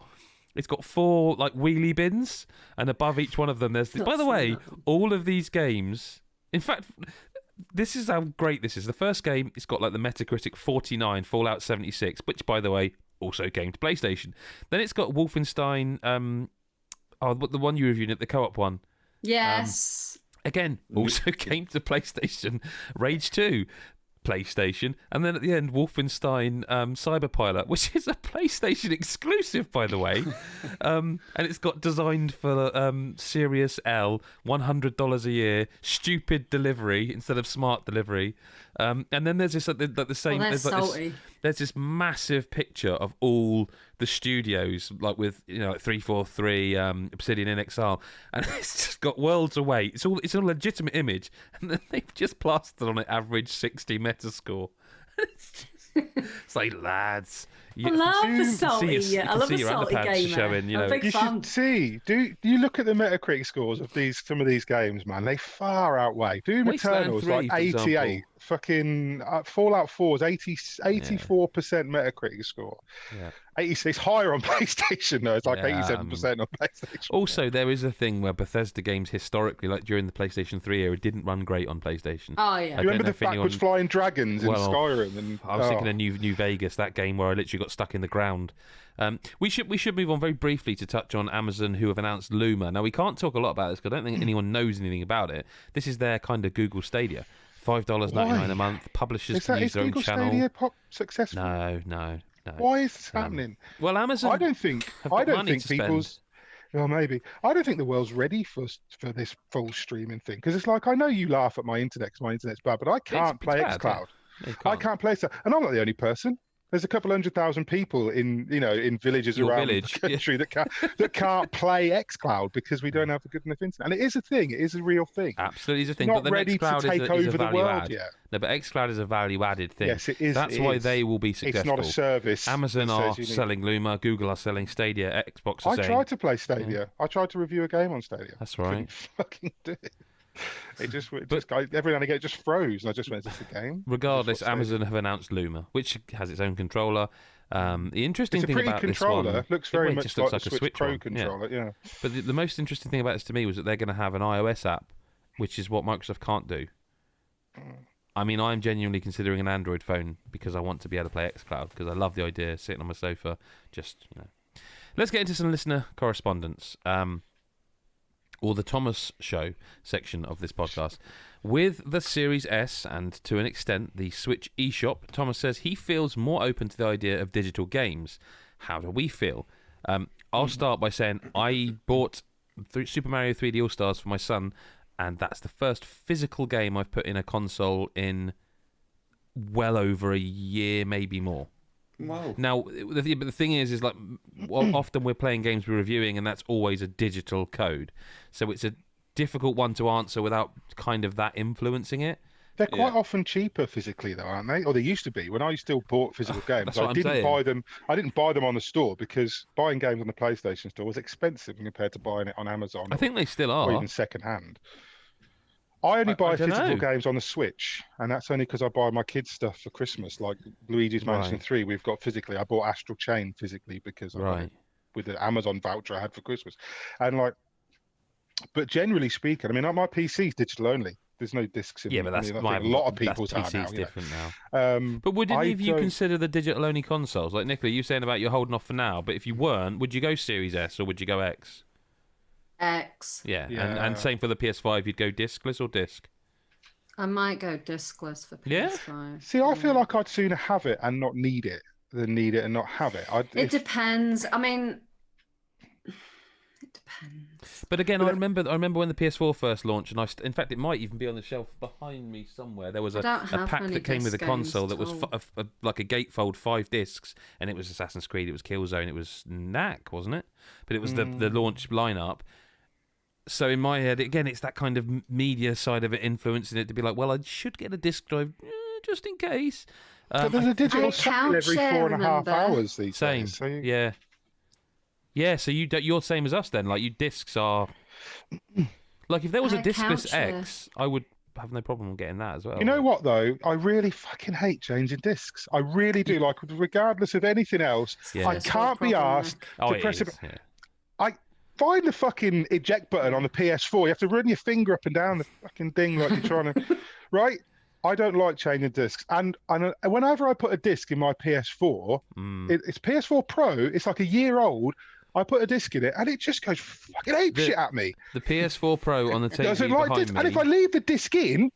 like wheelie bins, and above each one of them, there's. By the way, all of these games, in fact. This is how great this is. The first game, it's got like the Metacritic 49, Fallout 76, which, by the way, also came to PlayStation. Then it's got Wolfenstein, the one you reviewed, the co-op one. yes. Again, also came to PlayStation. Rage 2. PlayStation, and then at the end, Wolfenstein Cyberpilot, which is a PlayStation exclusive, by the way, and it's got designed for Serious L, $100 a year, stupid delivery instead of smart delivery, and then there's this the same. There's this massive picture of all the studios, like with 343, Obsidian NXR, and it's just got worlds away. It's a legitimate image, and then they've just plastered on it average 60 Metascore. It's like, lads, I love the salty. I love a salty gamer. Showing, I'm a big fan. Should see. Do you look at the Metacritic scores of some of these games, man? They far outweigh. Doom Eternal's like 88. Fucking Fallout 4 is 84% Metacritic score. Yeah. 86 higher on PlayStation though. It's like 87% on PlayStation. Also, there is a thing where Bethesda games historically, like during the PlayStation 3 era, didn't run great on Playstation. Oh yeah. You remember the backwards flying dragons in Skyrim? And I was thinking of New Vegas, that game where I literally got stuck in the ground. We should move on very briefly to touch on Amazon, who have announced Luma. Now, we can't talk a lot about this because I don't think anyone knows anything about it. This is their kind of Google Stadia. $5.99 a month. Publishers can use their own channel. Is Google Stadia successful? No. Why is this happening? Well, Amazon. I don't think people's. Well, maybe. I don't think the world's ready for this full streaming thing, because it's like, I know you laugh at my internet because my internet's bad, but I can't play xCloud. Yeah. I can't play stuff, and I'm not the only person. There's a couple 100,000 people in villages around the country that can't play xCloud because we don't have a good enough internet. And it is a thing. It is a real thing. Absolutely, it's a thing. Not but ready to take over the world yet. No, but xCloud is a value-added thing. Yes, it is. That's why they will be successful. It's not a service. Amazon are selling Luma. Google are selling Stadia. Xbox are I tried to play Stadia. Yeah. I tried to review a game on Stadia. That's right. Couldn't fucking do it. Every now and again it just froze, and I just went, "Is this a game?" Regardless, Amazon have announced Luma, which has its own controller. The interesting thing about controller. this one, looks very much like a Switch Pro controller. Yeah. But the most interesting thing about this to me was that they're going to have an iOS app, which is what Microsoft can't do. I mean, I'm genuinely considering an Android phone because I want to be able to play xCloud, because I love the idea of sitting on my sofa. Let's get into some listener correspondence. Or the Thomas Show section of this podcast. With the Series S and, to an extent, the Switch eShop, Thomas says he feels more open to the idea of digital games. How do we feel? I'll start by saying I bought Super Mario 3D All-Stars for my son, and that's the first physical game I've put in a console in well over a year, maybe more. Wow. Now, the thing is like, often we're playing games we're reviewing, and that's always a digital code. So it's a difficult one to answer without kind of that influencing it. They're quite often cheaper physically, though, aren't they? Or they used to be. When I still bought physical games, I didn't buy them. I didn't buy them on the store because buying games on the PlayStation Store was expensive compared to buying it on Amazon. I think they still are, or even second hand. I only buy physical games on the Switch, and that's only because I buy my kids stuff for Christmas, like Luigi's Mansion 3. We've got physically. I bought Astral Chain physically because with the Amazon voucher I had for Christmas, and but generally speaking, I mean, my PC's digital only. There's no discs in it. Yeah, but that's a lot of people's PC's now. Different now. But would any of you consider the digital only consoles? Like Nicola, you're saying about you're holding off for now, but if you weren't, would you go Series S or would you go X? X. Yeah. And same for the PS5, you'd go discless or disc? I might go discless for PS5. Yeah? See, I feel like I'd sooner have it and not need it than need it and not have it. It depends. I mean, it depends. But again, I remember when the PS4 first launched, and in fact, it might even be on the shelf behind me somewhere. There was a pack that came with a console that was like a gatefold 5 discs, and it was Assassin's Creed, it was Killzone, it was Knack, wasn't it? But it was the launch lineup. So in my head, again, it's that kind of media side of it influencing it to be like, well, I should get a disc drive just in case. But there's a digital sale every 4.5 hours these days. So Yeah, so you're the same as us then. Like, you discs are like, if there was a discless X, I would have no problem getting that as well. You know what though? I really fucking hate changing discs. I really do. Like, regardless of anything else, I can't be asked to press it. I find the fucking eject button on the PS4. You have to run your finger up and down the fucking thing like you're trying to. Right? I don't like changing discs, and whenever I put a disc in my PS4, it's PS4 Pro. It's like a year old. I put a disc in it, and it just goes fucking ape shit at me. The PS4 Pro on the TV behind me. And if I leave the disc in,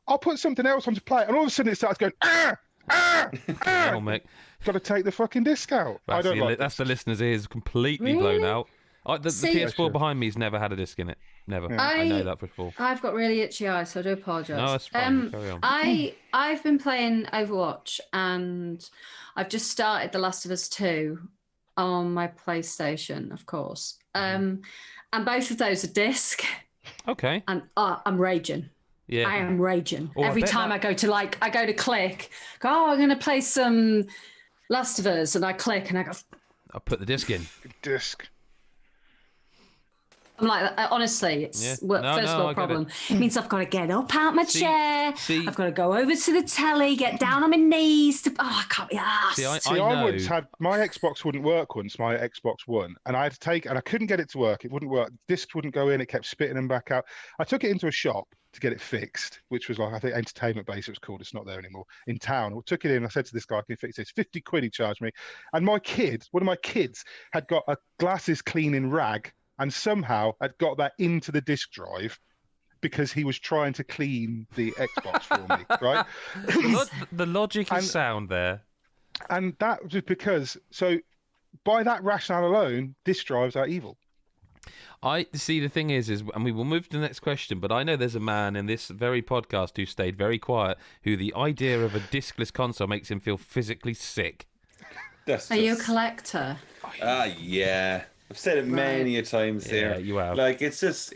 I'll put something else on to play, and all of a sudden it starts going, ah, ah, ah. Oh, Mick. Got to take the fucking disc out. I don't like That's the discs. listeners' ears completely blown out. The PS4 behind me's never had a disc in it. Never. Yeah. I know that for sure. I've got really itchy eyes, so I do apologise. No, it's fine. Carry on. I've been playing Overwatch, and I've just started The Last of Us 2 on my PlayStation, of course. And both of those are disc. Okay. And I'm raging. Yeah. I am raging. Oh, Every time I go to click, I'm going to play some Last of Us, and I click and I go. I'll put the disc in. Disc. I'm like, honestly, it's first world problem. It means I've got to get up out my chair. I've got to go over to the telly, get down on my knees. I can't be arsed. I once had my Xbox wouldn't work once, my Xbox One, and I had to take, and I couldn't get it to work. It wouldn't work. Discs wouldn't go in. It kept spitting them back out. I took it into a shop to get it fixed, which was like, I think Entertainment Base it was called. It's not there anymore. In town. I took it in. I said to this guy, can you fix it? It's 50 quid he charged me. And one of my kids had got a glasses cleaning rag and somehow had got that into the disk drive because he was trying to clean the Xbox for me, right? The logic is sound there. And that was because, so by that rationale alone, disk drives are evil. I see. The thing is, and we will move to the next question. But I know there's a man in this very podcast who stayed very quiet, who the idea of a discless console makes him feel physically sick. Are you a collector? Yeah. I've said it many a times there. Yeah, you have. Like it's just,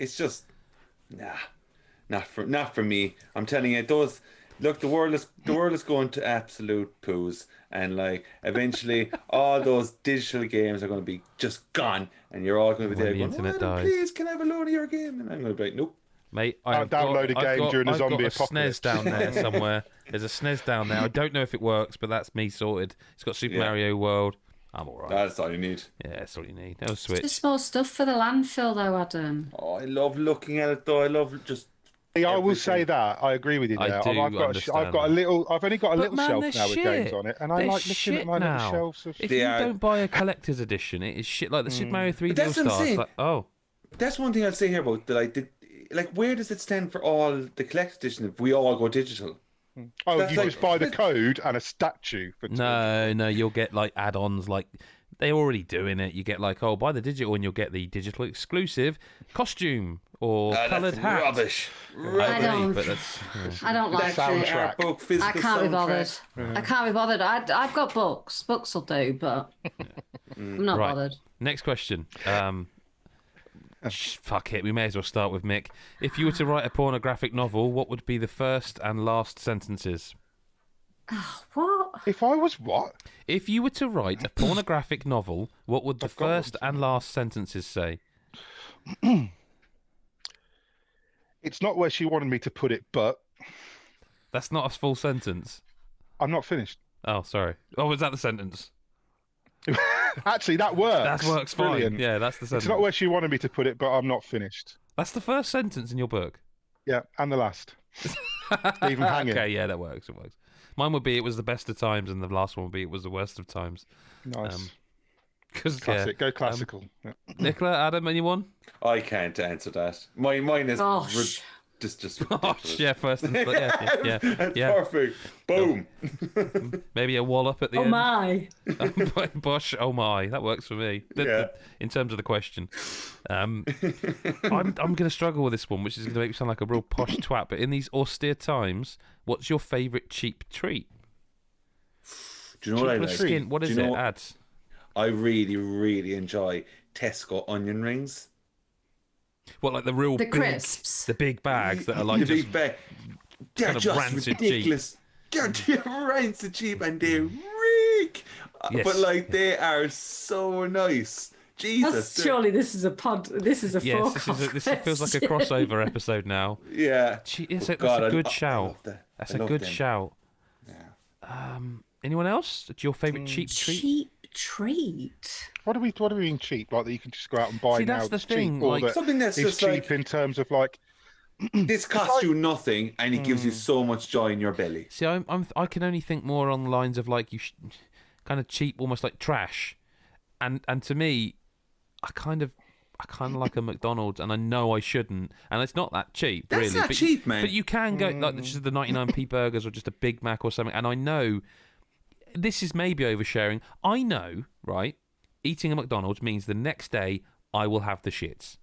not for me. I'm telling you, the world is going to absolute poos, and like eventually all those digital games are going to be just gone, and you're all going to be there going, internet dies. Please, can I have a load of your game? And I'm going to be like, nope. Mate, I'll download a game during a zombie apocalypse. I've got a SNES down there somewhere. There's a SNES down there. I don't know if it works, but that's me sorted. It's got Super Mario World. I'm all right. That's all you need. Yeah, that's all you need. No Switch. It's just more stuff for the landfill, though, Adam. Oh, I love looking at it, though. I love just. I will say that I agree with you there. I've only got a little shelf now with games on it, and I like looking at my little shelves. If you don't buy a collector's edition, it is shit. Like the Super Mario 3D All Stars. Like, that's one thing I'd say here about that I did. Like, where does it stand for all the collector's edition if we all go digital? Oh, that's you just buy the code and a statue for No, you'll get like add-ons, like they're already doing it. You get like, buy the digital and you'll get the digital exclusive costume or coloured hat. Rubbish. I don't like soundtrack. it. I can't be bothered. I can't be bothered. I've got books. Books will do, but I'm not bothered. Next question. Fuck it, we may as well start with Mick. If you were to write a pornographic novel, what would be the first and last sentences? What? If I was what? If you were to write a pornographic novel, what would the first and last sentences say? It's not where she wanted me to put it, but... That's not a full sentence. I'm not finished. Oh, sorry. Oh, was that the sentence? Actually, that works. That works Brilliant. fine. Yeah, that's the sentence. It's not where she wanted me to put it, but I'm not finished. That's the first sentence in your book? Yeah, and the last. Even hanging. Okay, yeah, that works. It works. Mine would be it was the best of times, and the last one would be it was the worst of times. Nice. Classic. Go classical. Nicola, Adam, anyone? I can't answer that. Mine is just yeah, first and yeah. Perfect. Boom. Maybe a wallop at the end. Oh my. Bosh, oh my. That works for me. In terms of the question. I'm going to struggle with this one, which is going to make me sound like a real posh twat, but in these austere times, what's your favourite cheap treat? Do you know what I like? What is it? Ads. I really, really enjoy Tesco onion rings. What, like the big, crisps? The big bags that are like the big bag. They're just ridiculous. Cheap. They're rancid cheap and they reek. Yes. But like they are so nice. Jesus. Surely this is a pod. This is a yes. This feels like a crossover episode now. Yeah. Yes, that's a good shout. That's a good shout. Yeah. Anyone else? Do your favourite cheap treat? Cheap treat. What do we mean cheap? Like that you can just go out and buy See, now? that's the cheap, thing. or Like that something that's is just cheap like in terms of like this costs you nothing and it gives you so much joy in your belly. See, I can only think more on the lines of like kind of cheap, almost like trash, and to me, I kind of like a McDonald's, and I know I shouldn't, and it's not that cheap, That's really. not cheap, man. But you can go like just the 99p burgers or just a Big Mac or something, and I know this is maybe oversharing. I know, right? Eating a McDonald's means the next day I will have the shits,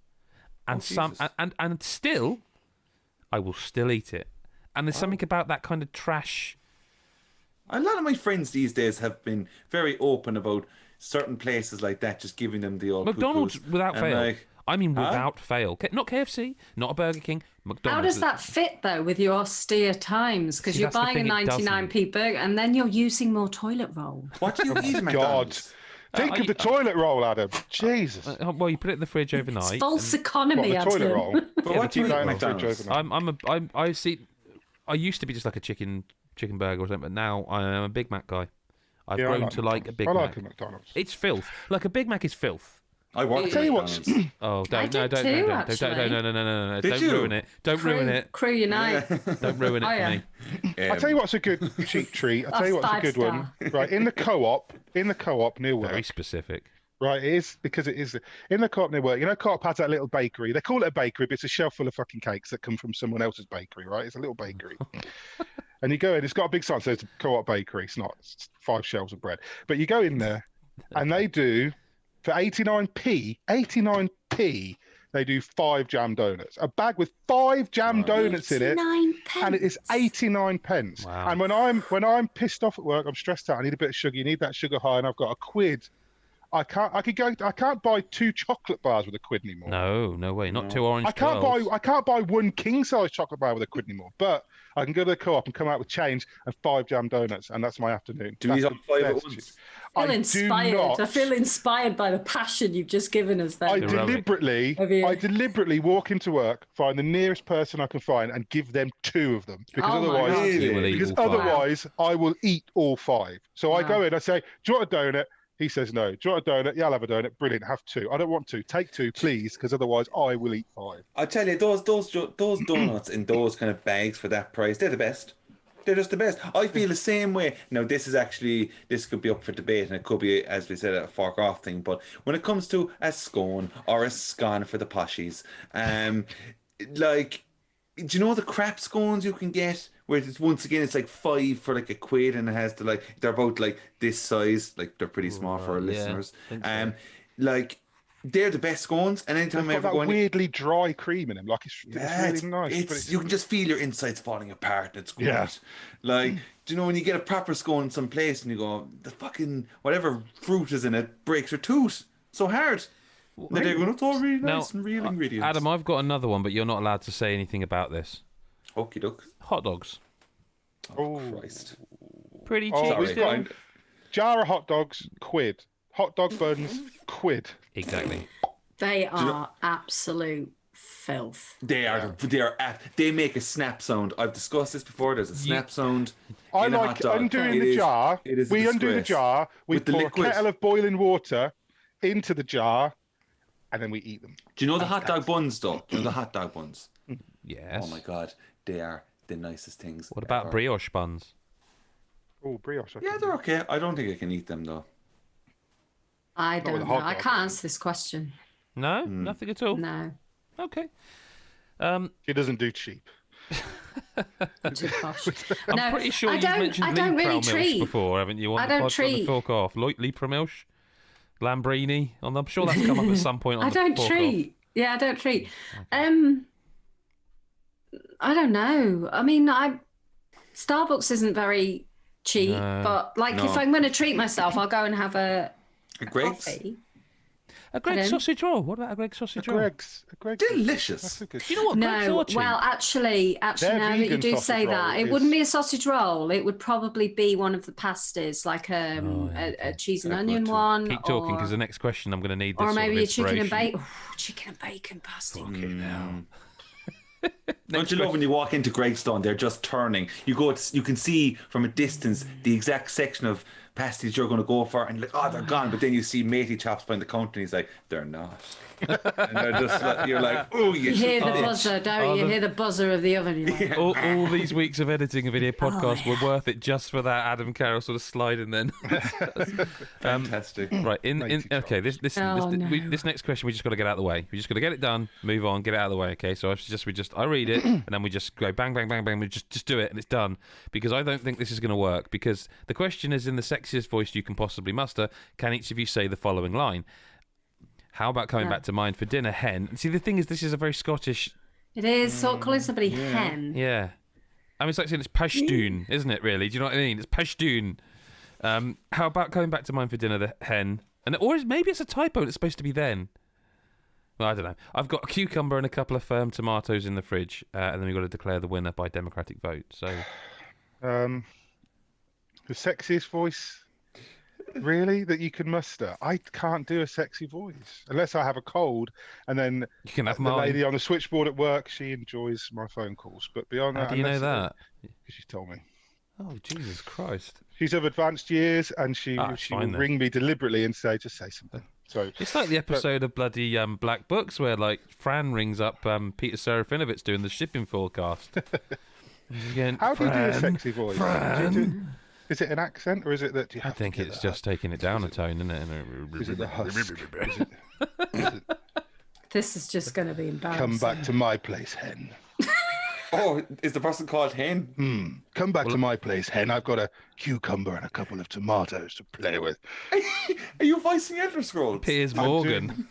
and and still, I will still eat it. And there's something about that kind of trash. A lot of my friends these days have been very open about certain places like that, just giving them the old McDonald's poo-poos. without And fail. like, I mean, without fail. Not KFC, not a Burger King, McDonald's. How does that fit, though, with your austere times? Because See, you're that's the buying a thing, it 99p burger and then you're using more toilet roll. what do you eat at God. McDonald's? Think of the toilet roll, Adam. Jesus. Well, you put it in the fridge overnight. It's false and- economy, What, the toilet Adam. roll? But what do you eat Keep at that in the fridge McDonald's? overnight. I see. I used to be just like a chicken burger or something, but now I am a Big Mac guy. I've Yeah, I grown to like a Big I Mac. like a McDonald's. It's filth. Like a Big Mac is filth. I work I'll at tell you what's McDonald's. Oh, don't did too, no, actually. no. Did Don't you? ruin it. Don't ruin it. Crew Unite. Don't ruin it Oh, for yeah. me. I'll tell you what's a good cheap treat. I'll tell you That's what's a good one. Right, in the co-op near work. Very specific. Right, it is because it is in the co-op near work. You know, co-op has that little bakery. They call it a bakery, but it's a shelf full of fucking cakes that come from someone else's bakery. Right, it's a little bakery. And you go in, it's got a big sign that says co-op bakery. It's not, it's 5 shelves of bread. But you go in there, and they do for 89p, they do 5 jam donuts. A bag with 5 jam donuts in it. 9 pence. And it is 89 pence. Wow. And when I'm pissed off at work, I'm stressed out. I need a bit of sugar. You need that sugar high, and I've got a quid. I can't buy 2 chocolate bars with a quid anymore. No way. Not 2 orange. I can't 12s. buy 1 king size chocolate bar with a quid anymore. But I can go to the co-op and come out with change and 5 jam donuts, and that's my afternoon. Do you eat That's all 5 at best once? shit. I feel I inspired. do not. I feel inspired by the passion you've just given us there. I Heroic. deliberately walk into work, find the nearest person I can find, and give them 2 of them because Oh my otherwise, God. You will eat because all 5. otherwise I will eat all 5. So I Wow. go in, I say, "Do you want a donut?" He says no. "Do you want a donut?" "Yeah, I'll have a donut." "Brilliant, have 2." "I don't want 2. Take 2, please, because otherwise I will eat 5. I tell you, those donuts in those kind of bags for that price, they're the best. They're just the best. I feel the same way. Now, this could be up for debate, and it could be, as we said, a fork off thing. But when it comes to a scone or a scone for the poshies, like, do you know the crap scones you can get? Where it's, once again, it's like 5 for like a quid, and it has to like, they're about like this size, like they're pretty small for our yeah, listeners. I think so. Like, they're the best scones, and anytime I They've got ever that go in, weirdly dry cream in them. Like it's really nice. it's, but it's, you can just feel your insides falling apart. It's great. Yeah. Like, do you know when you get a proper scone in some place and you go, the fucking whatever fruit is in it breaks your tooth so hard. And then they're going, it's all really nice and real ingredients. Adam, I've got another one, but you're not allowed to say anything about this. Okie doke. Hot dogs. Oh, Christ. Pretty Oh, cheap we've still. got jar of hot dogs, quid. Hot dog buns, quid. Exactly. They are absolute filth. They make a snap sound. I've discussed this before. There's a snap sound. I in a hot like dog. undoing It the is- jar. it is a We undo the disgrace. jar. We With the pour liquid. a kettle of boiling water into the jar, and then we eat them. Do you know the hot dog buns, though? Do you know the hot dog buns? Yes. Oh my god, they are the nicest things. What about ever. brioche buns? Oh, brioche. I Yeah, can they're okay. I don't think I can eat them though. I with don't a know. hot I dog. can't answer this question. No, nothing at all. No, Okay. She doesn't do cheap. too posh. I'm No, pretty sure I you've don't- mentioned I don't really Leapro Milch treat. before, haven't you? On I the don't pod, on the treat. fork off. Leapro Milch, Lambrini. I'm sure that's come up at some point on I the don't fork treat. Yeah, I don't treat. I don't know. I mean, Starbucks isn't very cheap, No. but like No. if I'm going to treat myself, I'll go and have a Greg's coffee. A Greg's Pardon? sausage roll. What about a Greg's sausage roll? Greg's. delicious. That's a good. Do you know what Greg's No, are cheap? well, actually, Their now that you vegan do sausage say roll that, it is- wouldn't be a sausage roll. It would probably be one of the pasties, like a cheese and That onion good too. one. Keep talking, or- because the next question I'm going to need this Or sort maybe of a chicken and inspiration. bacon. Chicken and bacon pasty. Don't you love when you walk into Greg's Stone, they're just turning. You can see from a distance the exact section of pasties you're going to go for, and you're like, oh, they're gone. But then you see Matey Chops behind the counter, and he's like, they're not. And they're just like, you're like, oh, you hear the buzzer, don't you? You hear the buzzer of the oven. You're like, all these weeks of editing a video podcast were worth it just for that Adam Carroll sort of sliding then. Fantastic. Right, okay, this next question we just got to get out of the way. We just got to get it done, move on, get it out of the way. Okay, so I read it and then we just go bang, bang, bang, bang. We just do it and it's done, because I don't think this is going to work. Because the question is, in the sexiest voice you can possibly muster, can each of you say the following line? How about coming back to mine for dinner, hen? See, the thing is, this is a very Scottish... It is, sort of calling somebody hen. Yeah. I mean, it's like saying it's Pashtun, isn't it, really? Do you know what I mean? It's Pashtun. How about coming back to mine for dinner, the hen? Maybe it's a typo and it's supposed to be then. Well, I don't know. I've got a cucumber and a couple of firm tomatoes in the fridge, and then we've got to declare the winner by democratic vote. So, the sexiest voice... Really, that you can muster? I can't do a sexy voice unless I have a cold, and then you can have the mine. lady on the switchboard at work, she enjoys my phone calls. But beyond that, how do you know that? Because she's told me. Oh, Jesus Christ! She's of advanced years, and she will ring me deliberately and say something. So it's like the episode of bloody Black Books where like Fran rings up Peter Serafinovich doing the shipping forecast. How do you do a sexy voice? Fran. Is it an accent, or is it that you have I think it's just taking it down a tone, isn't it? Is it the husk? This is just going to be embarrassing. Come back to my place, hen. Oh, is the person called hen? Come back to my place, hen. I've got a cucumber and a couple of tomatoes to play with. Are you voicing Elder Scrolls? Piers Morgan.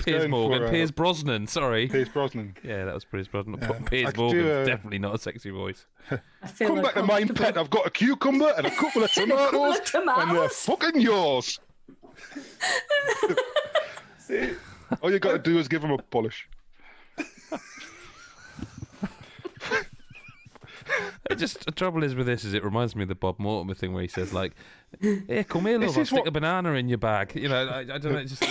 Piers Morgan. Piers Brosnan. Sorry. Piers Brosnan. Yeah, that was Piers Brosnan. Piers Morgan. Definitely not a sexy voice. Come back to mine, pet. I've got a cucumber and a couple of tomatoes, and they're fucking yours. See? All you got to do is give them a polish. The trouble is with this is it reminds me of the Bob Mortimer thing where he says like, "Here, come here, love. I'll stick a banana in your bag." You know, I don't know. Just...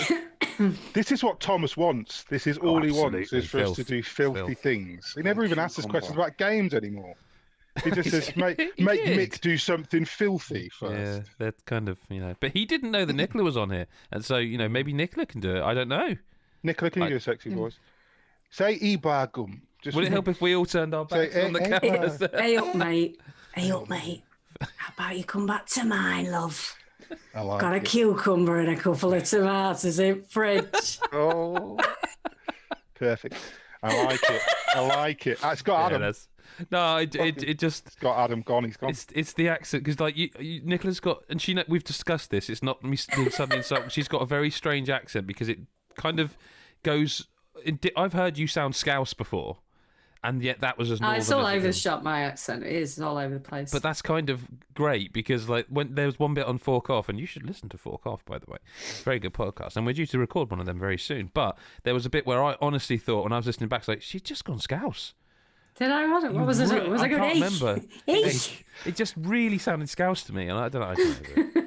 This is what Thomas wants. This is all he wants, is for us to do filthy things. He never even asks us questions about games anymore. He just says, make Mick do something filthy first. Yeah, that's kind of, But he didn't know that Nicola was on here. And so, maybe Nicola can do it. I don't know. Nicola, can you do a sexy voice? Say Ibagum. Would it help if we all turned our backs on the cameras? Hey up, mate. Hey up, mate. How about you come back to mine, love? Got a cucumber and a couple of tomatoes in fridge. Oh, perfect. I like it. It's got Adam. It just... It's got Adam gone. He's gone. It's the accent, because like Nicola's got, and we've discussed this. It's not me suddenly. She's got a very strange accent because it kind of goes. I've heard you sound Scouse before, and yet that was as northern. It's all over the shop. My accent is all over the place. But that's kind of great because like when there was one bit on Fork Off, and you should listen to Fork Off, by the way. Very good podcast, and we're due to record one of them very soon. But there was a bit where I honestly thought, when I was listening back, like she'd just gone Scouse. Did I? What was it? Was I going? I can't remember. It just really sounded Scouse to me, and I don't know.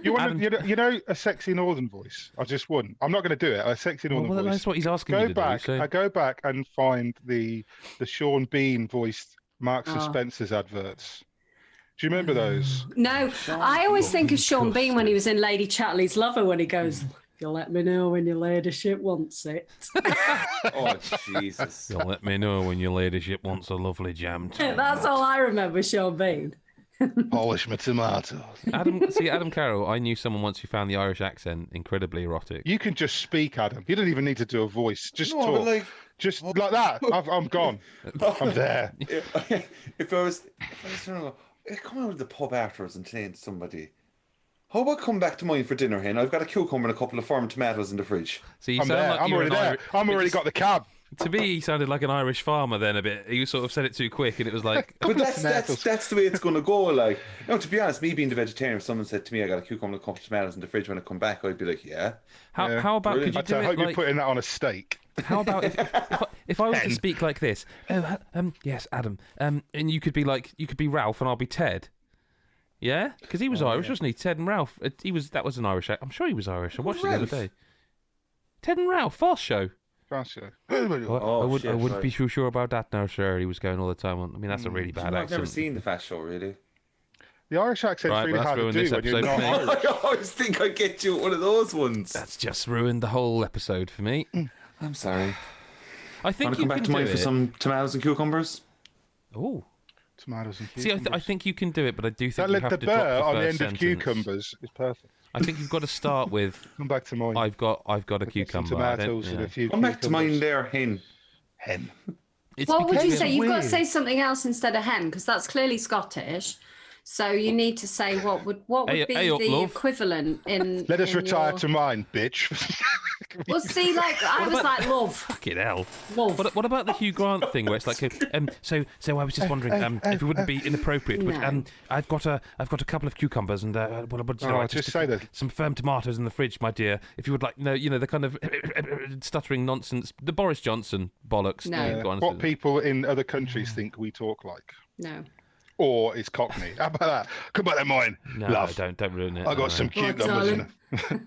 You know a sexy northern voice? I just wouldn't. I'm not going to do it. A sexy northern voice. That's what he's asking you to do. I go back and find the Sean Bean voiced Marks and Spencer's adverts. Do you remember those? No, I always think of Sean Bean when he was in Lady Chatterley's Lover, when he goes, "You'll let me know when your ladyship wants it." Oh, Jesus. You'll let me know when your ladyship wants a lovely jam too. That's all I remember, Sean Bean. Polish my tomatoes. Adam Carroll, I knew someone once who found the Irish accent incredibly erotic. You can just speak, Adam. You don't even need to do a voice. Just talk. Just like that. I'm gone. I'm there. If I was come out of the pub afterwards and saying to somebody, "How about come back to mine for dinner, hen? I've got a cucumber and a couple of farm tomatoes in the fridge." So I'm there. I'm already there. I'm already got the cab. To me, he sounded like an Irish farmer then a bit. You sort of said it too quick, and it was like... But that's the way it's going to go. Like, to be honest, me being the vegetarian, if someone said to me, "I got a cucumber and a couple of tomatoes in the fridge," when I come back, I'd be like, "Yeah." How about... Brilliant. Could you do I it hope like... you're putting that on a steak. How about if I was to speak like this? Oh, yes, Adam. And you could be Ralph, and I'll be Ted. Yeah, because he was Irish, wasn't he? Ted and Ralph. That was an Irish. I'm sure he was Irish. I watched it the other day. Ted and Ralph, fast show. Fast show. I wouldn't be too sure about that now, sir. He was going all the time on. I mean, that's a really bad accent. I've never seen the Fast Show, really. The Irish accent's Right, really well, that's hard to ruined do this when you're episode not for me. Irish. I always think I'd get you at one of those ones. That's just ruined the whole episode for me. I'm sorry. I think Want to you come back can to mine do for it. some tomatoes and cucumbers? Oh, Tomatoes and see, cucumbers. I think you can do it, but I do think that you lid, have the to drop burr the on the first end of sentence. cucumbers is perfect. I think you've got to start with Come back to mine. I've got a Some cucumber. I don't- tomatoes you and know. a few Come back to mine cucumbers. there, hen. Hen. It's What would because you we say? have- You've got to weird. say something else instead of hen, because that's clearly Scottish. So you need to say what would Hey, be hey up, the love. equivalent in. Let us in retire your... to mine, bitch. Well, see, like I was like love, Fucking hell. love. What about the Hugh Grant thing where it's like, so I was just wondering if it wouldn't be inappropriate, but No. I've got a couple of cucumbers and Just say that. some firm tomatoes in the fridge, my dear. If you would like, no, the kind of stuttering nonsense, the Boris Johnson bollocks. No. Yeah, go on. What people in other countries think we talk like. No. Or it's Cockney. How about that? Come back to mine. No, Love. don't ruin it. I got no. some cucumbers. darling.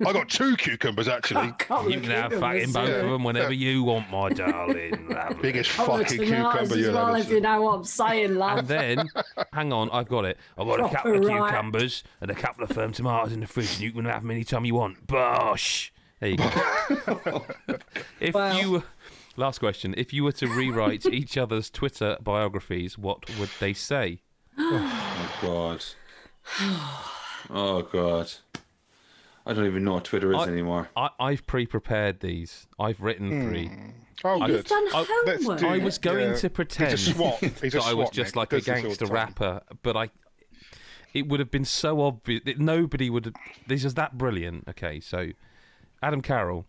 I got 2 cucumbers, actually. You can have fucking both of them whenever you want, my darling. Lovely. Biggest fucking cucumber you'll ever if you see. know what I'm saying, love. And then, hang on, I've got it. I've got a couple of cucumbers and a couple of firm tomatoes in the fridge, and you can have them any time you want. Bosh! There you go. Last question. If you were to rewrite each other's Twitter biographies, what would they say? Oh, God. Oh, God. I don't even know what Twitter is anymore. I've pre-prepared these. I've written 3. Oh, You've good. done Let's homework. do I was going Yeah. to pretend He's a swat. He's a that I was swat, just Nick. like a Does this all the gangster time. rapper, but it would have been so obvious that nobody would have. This is that brilliant. Okay, so Adam Carroll,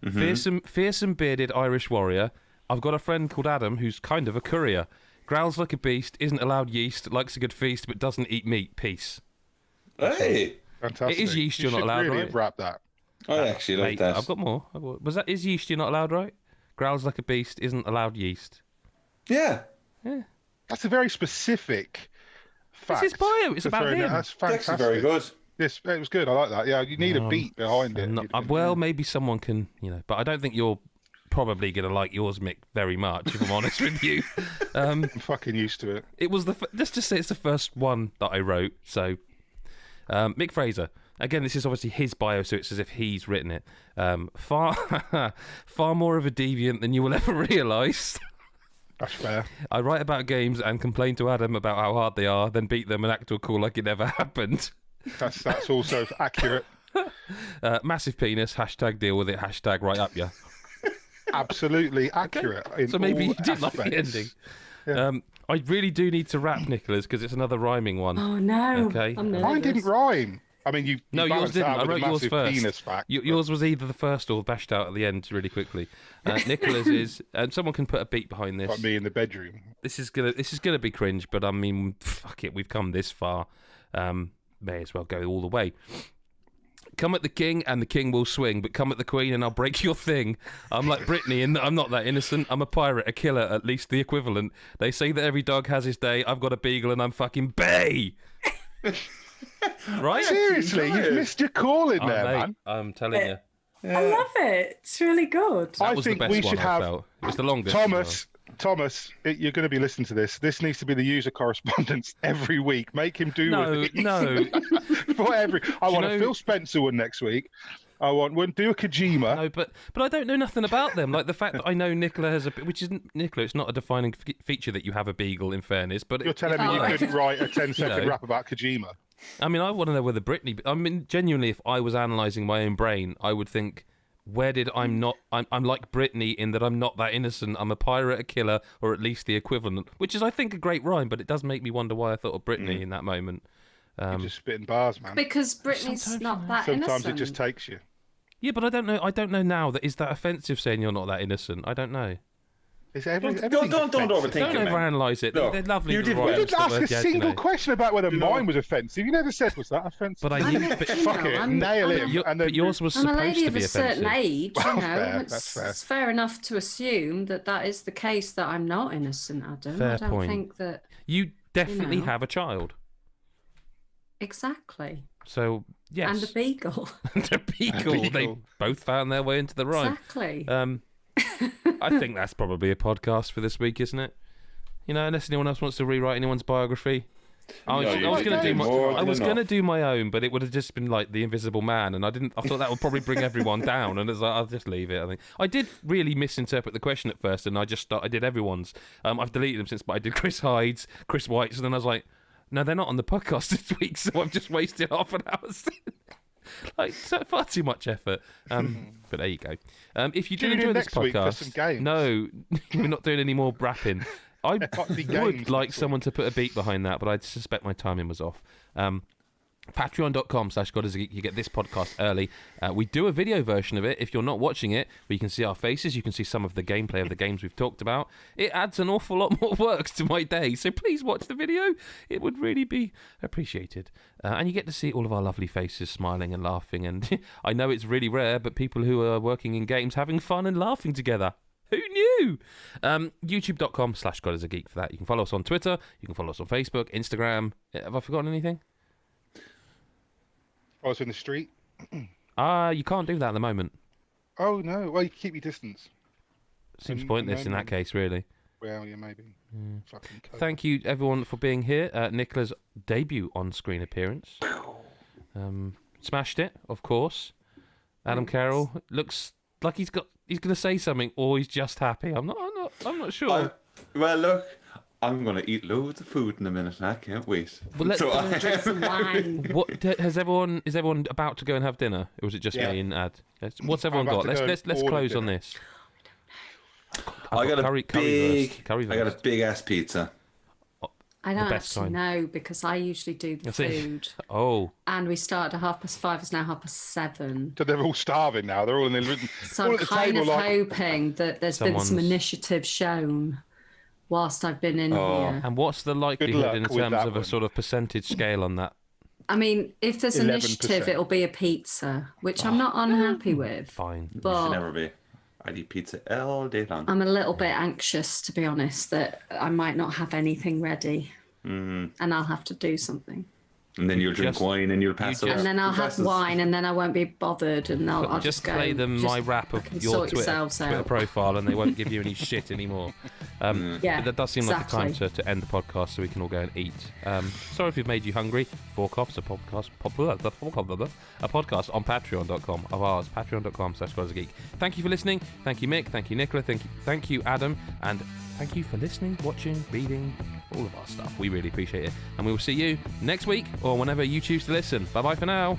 fearsome bearded Irish warrior. I've got a friend called Adam who's kind of a courier. Growls like a beast, isn't allowed yeast, likes a good feast, but doesn't eat meat. Peace. Hey! Fantastic. It is yeast you're not should allowed, really right? have wrapped that. I actually like Mate, that. I've got more. Was that is yeast you're not allowed, right? Growls like a beast, isn't allowed yeast. Yeah. That's a very specific fact. his bio, it's to about throw in there. him. That's It's fantastic. actually very good. Yes, it was good. I like that. Yeah, you need a beat behind it. Well, maybe someone can, but I don't think you're probably going to like yours, Mick, very much, if I'm honest with you. I'm fucking used to it. It was let's just say it's the first one that I wrote. So, Mick Fraser. Again, this is obviously his bio, so it's as if he's written it. Far more of a deviant than you will ever realise. That's fair. I write about games and complain to Adam about how hard they are, then beat them and act all cool like it never happened. That's also accurate. Massive penis, hashtag deal with it, hashtag right up ya. Absolutely accurate. In So maybe all you did like the aspects. ending. Yeah. I really do need to rap, Nicholas, because it's another rhyming one. Oh no. Okay. I'm nervous. Mine didn't rhyme. I mean, you No, yours balanced didn't. out I with a wrote yours massive first. penis fact. Yours was either the first or bashed out at the end really quickly. Nicholas is. Someone can put a beat behind this. Like me in the bedroom. This is gonna be cringe, but I mean, fuck it, we've come this far. May as well go all the way. Come at the king and the king will swing, but come at the queen and I'll break your thing. I'm like Britney in that I'm not that innocent. I'm a pirate, a killer, at least the equivalent. They say that every dog has his day. I've got a beagle and I'm fucking bay. Right? Seriously, you've missed your calling there, mate, man. I'm telling you. I love it. It's really good. That I was think the best we one should I have felt. It was the longest. as Thomas, you're going to be listening to this. This needs to be the user correspondence every week. Make him do well. it. No. I want know- a Phil Spencer one next week. I want one. Do a Kojima. No, but I don't know nothing about them. Like the fact that I know Nicola has which isn't Nicola. It's not a defining feature that you have a beagle. In fairness, but You're telling me Oh, you right. couldn't write a 10-second know. rap about Kojima? I mean, I want to know whether Britney. I mean, genuinely, if I was analysing my own brain, I would think, where did I'm like Britney in that I'm not that innocent. I'm a pirate, a killer, or at least the equivalent. Which is, I think, a great rhyme, but it does make me wonder why I thought of Britney in that moment. You're just spitting bars, man. Because Britney's Sometimes, not that Sometimes innocent. it just takes you. Yeah, but I don't know. I don't know now. Is that offensive saying you're not that innocent? I don't know. It's Don't everything's overthink Don't it, man. overanalyze it. No, They're lovely. you did little well. You rhymes didn't that ask were a dead, single you know. question about whether know- mine was offensive. You never said, was that offensive? But I I'm knew. a- But, you Fuck know, it, I'm- nail I'm him. your- And then but yours was I'm a supposed lady to of be a certain offensive. age, you Well, know. fair, It's, that's fair. it's fair enough to assume that that is the case, that I'm not innocent, Adam. Fair I don't point. think that... You definitely know. have a child. Exactly. So yes. And a beagle. And a beagle. They beagle. both found their way into the rhyme. Exactly. I think that's probably a podcast for this week, isn't it? You know, unless anyone else wants to rewrite anyone's biography. I was going to do my own, but it would have just been like the Invisible Man, and I thought that would probably bring everyone down, and it's like, I'll just leave it. I think I did really misinterpret the question at first, and I did everyone's. I've deleted them since, but I did Chris Hyde's, Chris White's, and then I was like, no, they're not on the podcast this week, so I've just wasted half an hour. Like, far too much effort. But there you go. If you did enjoy this podcast, no, we're not doing any more rapping. I would like someone to put a beat behind that, but I suspect my timing was off. Patreon.com/GodIsAGeek. You get this podcast early. We do a video version of it if you're not watching it, where you can see our faces, you can see some of the gameplay of the games we've talked about. It adds an awful lot more work to my day, so please watch the video. It would really be appreciated. And you get to see all of our lovely faces smiling and laughing. And I know it's really rare, but people who are working in games having fun and laughing together. Who knew? YouTube.com/GodIsAGeek for that. You can follow us on Twitter. You can follow us on Facebook, Instagram. Have I forgotten anything? I was in the street. You can't do that at the moment. Oh, no. Well, you keep your distance. Seems pointless in that case, really. Well, yeah, maybe. Fucking Thank you, everyone, for being here. Nicola's debut on-screen appearance. Smashed it, of course. Adam Carroll looks like he's going to say something, or he's just happy. I'm not sure. Well, look, I'm going to eat loads of food in a minute, and I can't wait. Well, drink some wine. Is everyone about to go and have dinner, or was it just me and Ad? What's everyone got? Let's close on this. I got a big ass pizza. I don't actually know, because I usually do the food. Oh. And we started at 5:30. It's now 7:30. So they're all starving now. They're all in the So I'm kind of hoping that there's been some initiative shown whilst I've been in here. And what's the likelihood in terms of a sort of percentage scale on that? I mean, if there's 11%. Initiative, it'll be a pizza, which I'm not unhappy with. Fine. But you should never be. I'd eat pizza all day long. I'm a little bit anxious, to be honest, that I might not have anything ready. And I'll have to do something. And then you'll drink wine and you'll pass out. And then I'll have wine and then I won't be bothered, and I'll just go. Play them my rap of your Twitter profile and they won't give you any shit anymore. Yeah, that does seem like a time to end the podcast so we can all go and eat. Sorry if we've made you hungry. Fork Off's a podcast on patreon.com of ours, patreon.com/GodIsAGeek. Thank you for listening. Thank you, Mick. Thank you, Nicola. Thank you, Adam. And thank you for listening, watching, reading, all of our stuff. We really appreciate it. And we will see you next week or whenever you choose to listen. Bye-bye for now.